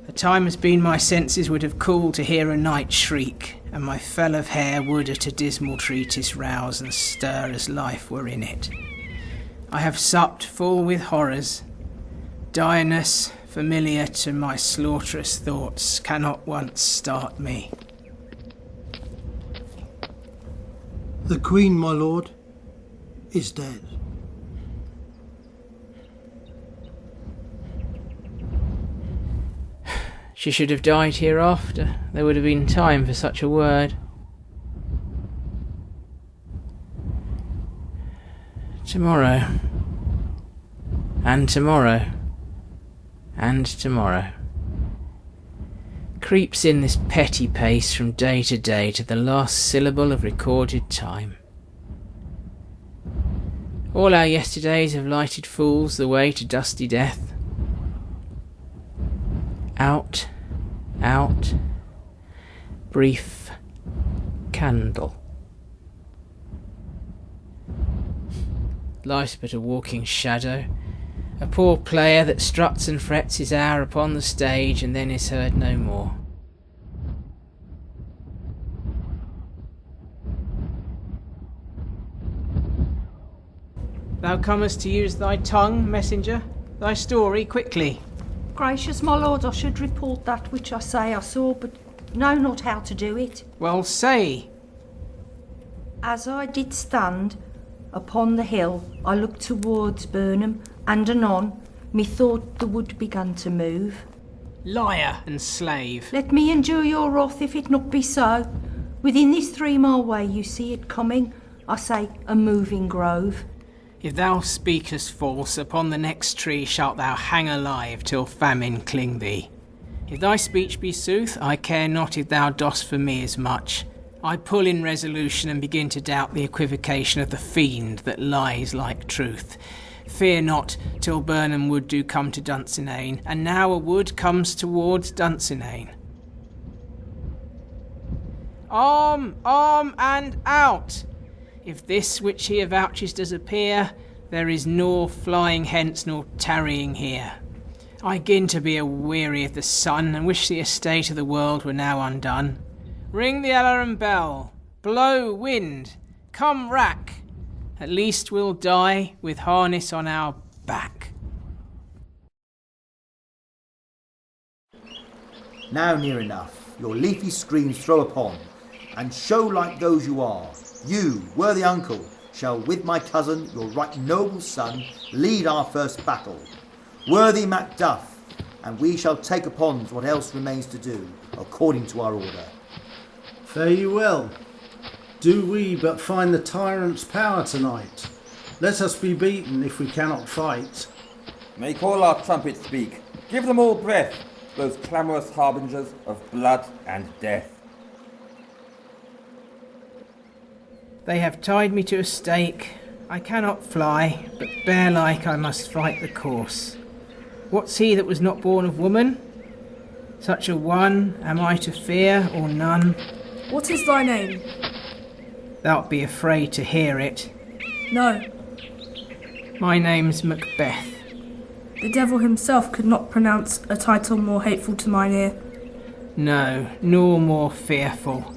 The time has been my senses would have cooled to hear a night shriek, and my fell of hair would at a dismal treatise rouse and stir as life were in it. I have supped full with horrors. Direness, familiar to my slaughterous thoughts, cannot once start me. The Queen, my lord, is dead. She should have died hereafter. There would have been time for such a word. Tomorrow. And tomorrow. And tomorrow. Creeps in this petty pace from day to day to the last syllable of recorded time. All our yesterdays have lighted fools the way to dusty death. Out, out, brief candle. Life's but a walking shadow, a poor player that struts and frets his hour upon the stage and then is heard no more. Thou comest to use thy tongue, messenger, thy story quickly. Gracious my lord, I should report that which I say I saw, but know not how to do it. Well, say. As I did stand upon the hill, I looked towards Burnham, and anon, methought the wood began to move. Liar and slave. Let me endure your wrath if it not be so. Within this 3 mile way you see it coming, I say, a moving grove. If thou speakest false, upon the next tree shalt thou hang alive till famine cling thee. If thy speech be sooth, I care not if thou dost for me as much. I pull in resolution and begin to doubt the equivocation of the fiend that lies like truth. Fear not till Burnham wood do come to Dunsinane, and now a wood comes towards Dunsinane. Arm, and out! If this which he avouches does appear, there is nor flying hence nor tarrying here. I gin to be a-weary of the sun, and wish the estate of the world were now undone. Ring the alarum bell, blow wind, come rack. At least we'll die with harness on our back. Now near enough, your leafy screens throw upon, and show like those you are. You, worthy uncle, shall with my cousin, your right noble son, lead our first battle. Worthy Macduff, and we shall take upon what else remains to do, according to our order. Fare you well. Do we but find the tyrant's power tonight. Let us be beaten if we cannot fight. Make all our trumpets speak. Give them all breath, those clamorous harbingers of blood and death. They have tied me to a stake. I cannot fly, but bear-like I must fight the course. What's he that was not born of woman? Such a one am I to fear or none? What is thy name? Thou'lt be afraid to hear it. No. My name's Macbeth. The devil himself could not pronounce a title more hateful to mine ear. No, nor more fearful.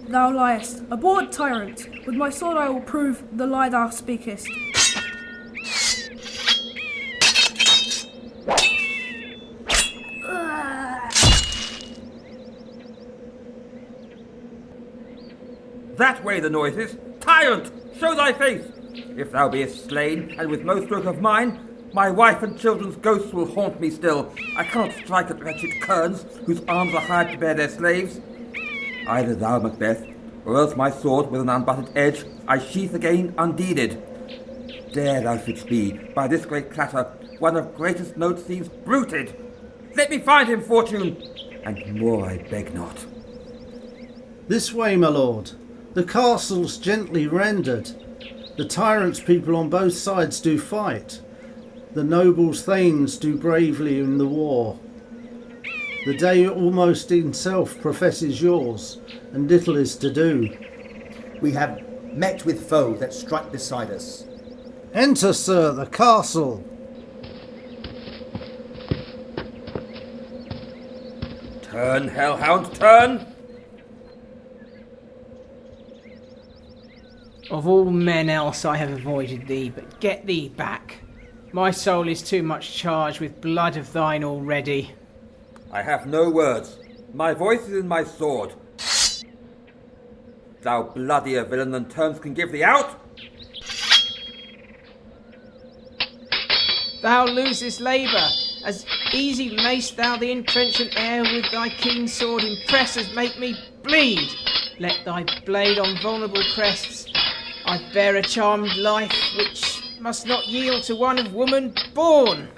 Thou liest, abhorred tyrant! With my sword I will prove the lie thou speakest. That way the noises! Tyrant! Show thy face! If thou beest slain, and with no stroke of mine, my wife and children's ghosts will haunt me still. I cannot strike at wretched kerns, whose arms are hired to bear their slaves. Either thou, Macbeth, or else my sword with an unbutted edge I sheath again undeeded. Dare thou shouldst be, by this great clatter, one of greatest note seems bruited. Let me find him, Fortune, and more I beg not. This way, my lord. The castle's gently rendered. The tyrant's people on both sides do fight. The nobles' thanes do bravely in the war. The day almost in self professes yours, and little is to do. We have met with foe that strike beside us. Enter, sir, the castle. Turn, hellhound, turn! Of all men else I have avoided thee, but get thee back. My soul is too much charged with blood of thine already. I have no words. My voice is in my sword. Thou bloodier villain than terms can give thee out! Thou losest labour. As easy mayst thou the intrenchant air with thy keen sword impress as make me bleed. Let thy blade on vulnerable crests. I bear a charmed life which must not yield to one of woman born.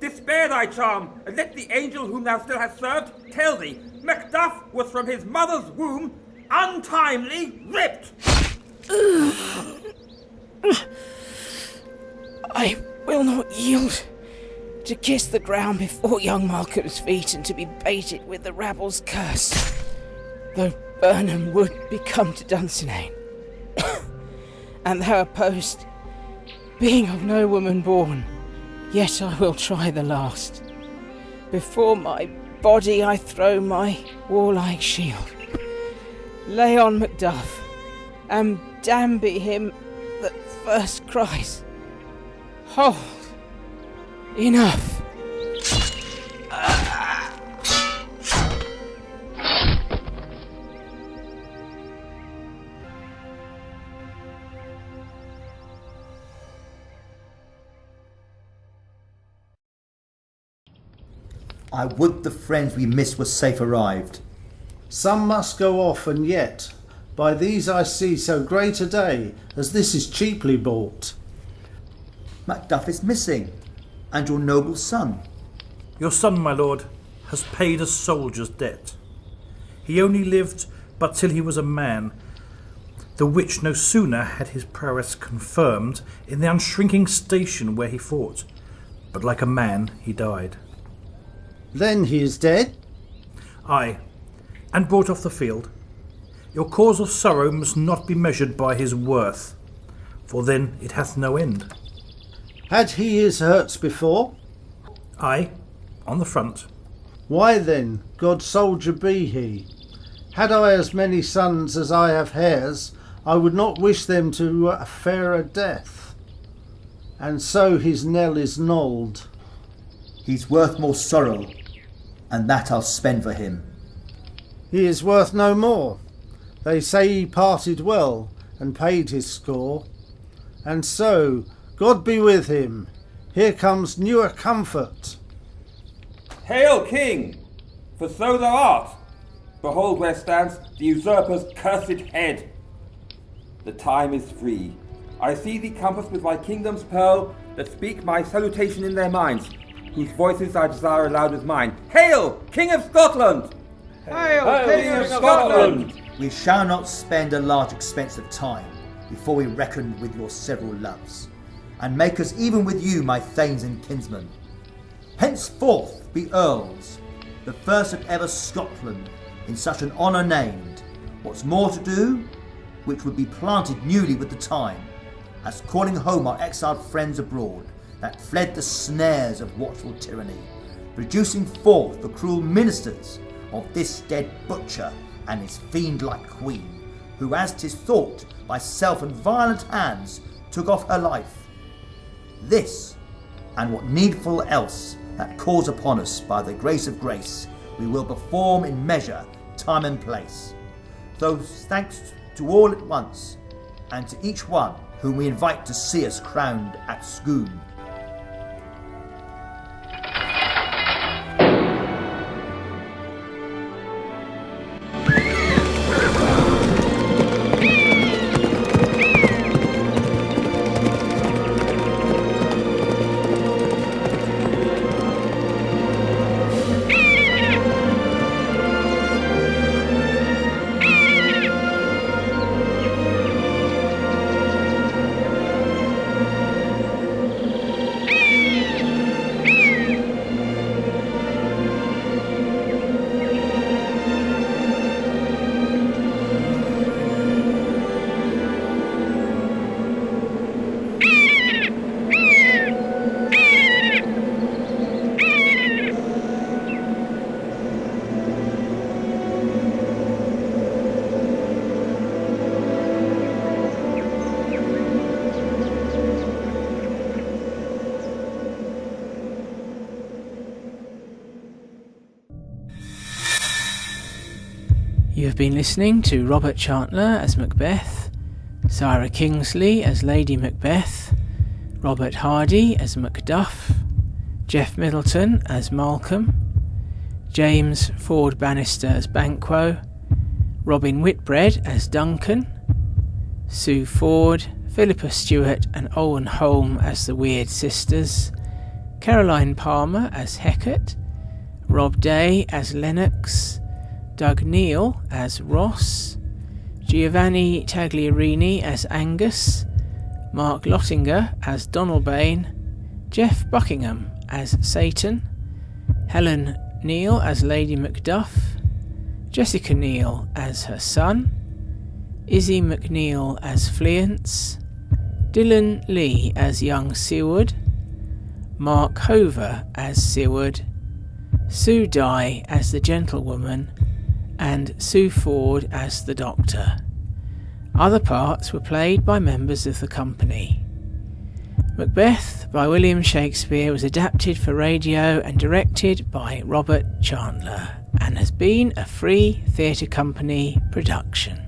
Despair thy charm, and let the angel whom thou still hast served tell thee, Macduff was from his mother's womb untimely ripped. I will not yield to kiss the ground before young Malcolm's feet and to be baited with the rabble's curse, though Burnham would become to Dunsinane. And thou opposed, being of no woman born, yet I will try the last. Before my body I throw my warlike shield. Lay on Macduff, and damn be him that first cries, hold, enough. I would the friends we missed were safe arrived. Some must go off, and yet, by these I see so great a day, as this is cheaply bought. Macduff is missing, and your noble son. Your son, my lord, has paid a soldier's debt. He only lived but till he was a man, the which no sooner had his prowess confirmed in the unshrinking station where he fought, but like a man he died. Then he is dead? Aye, and brought off the field. Your cause of sorrow must not be measured by his worth, for then it hath no end. Had he his hurts before? Aye, on the front. Why then, God soldier be he. Had I as many sons as I have hairs, I would not wish them to a fairer death. And so his knell is knolled. He's worth more sorrow, and that I'll spend for him. He is worth no more. They say he parted well and paid his score. And so, God be with him. Here comes newer comfort. Hail, King! For so thou art. Behold where stands the usurper's cursed head. The time is free. I see thee compassed with my kingdom's pearl, that speak my salutation in their minds, whose voices I desire aloud as mine. Hail, King of Scotland! Hail, King of Scotland! We shall not spend a large expense of time before we reckon with your several loves, and make us even with you, my thanes and kinsmen. Henceforth be earls, the first of ever Scotland, in such an honour named. What's more to do, which would be planted newly with the time, as calling home our exiled friends abroad, that fled the snares of watchful tyranny, producing forth the cruel ministers of this dead butcher and his fiend-like queen, who, as 'tis thought, by self and violent hands took off her life. This, and what needful else that calls upon us by the grace of grace, we will perform in measure, time and place. Though thanks to all at once, and to each one whom we invite to see us crowned at Scone. You have been listening to Robert Chantler as Macbeth, Syra Kingsley as Lady Macbeth, Robert Hardy as Macduff, Geoff Meddleton as Malcolm, James Ford-Bannister as Banquo, Robin Whitbread as Duncan, Sue Ford, Philippa Stuart and Olwen Holme as the Weird Sisters, Caroline Palmer as Hecate, Rob Day as Lennox, Doug Neal as Ross, Giovanni Tagliarini as Angus, Mark Lotinga as Donalbain, Jeff Buckingham as Satan, Helen Neal as Lady Macduff, Jessica Neal as her son, Izzy McNeill as Fleance, Dylan Lee as young Seward, Mark Hover as Seward, Sue Dye as the Gentlewoman, and Sue Ford as the Doctor. Other parts were played by members of the company. Macbeth by William Shakespeare was adapted for radio and directed by Robert Chantler and has been a Free Theatre Company production.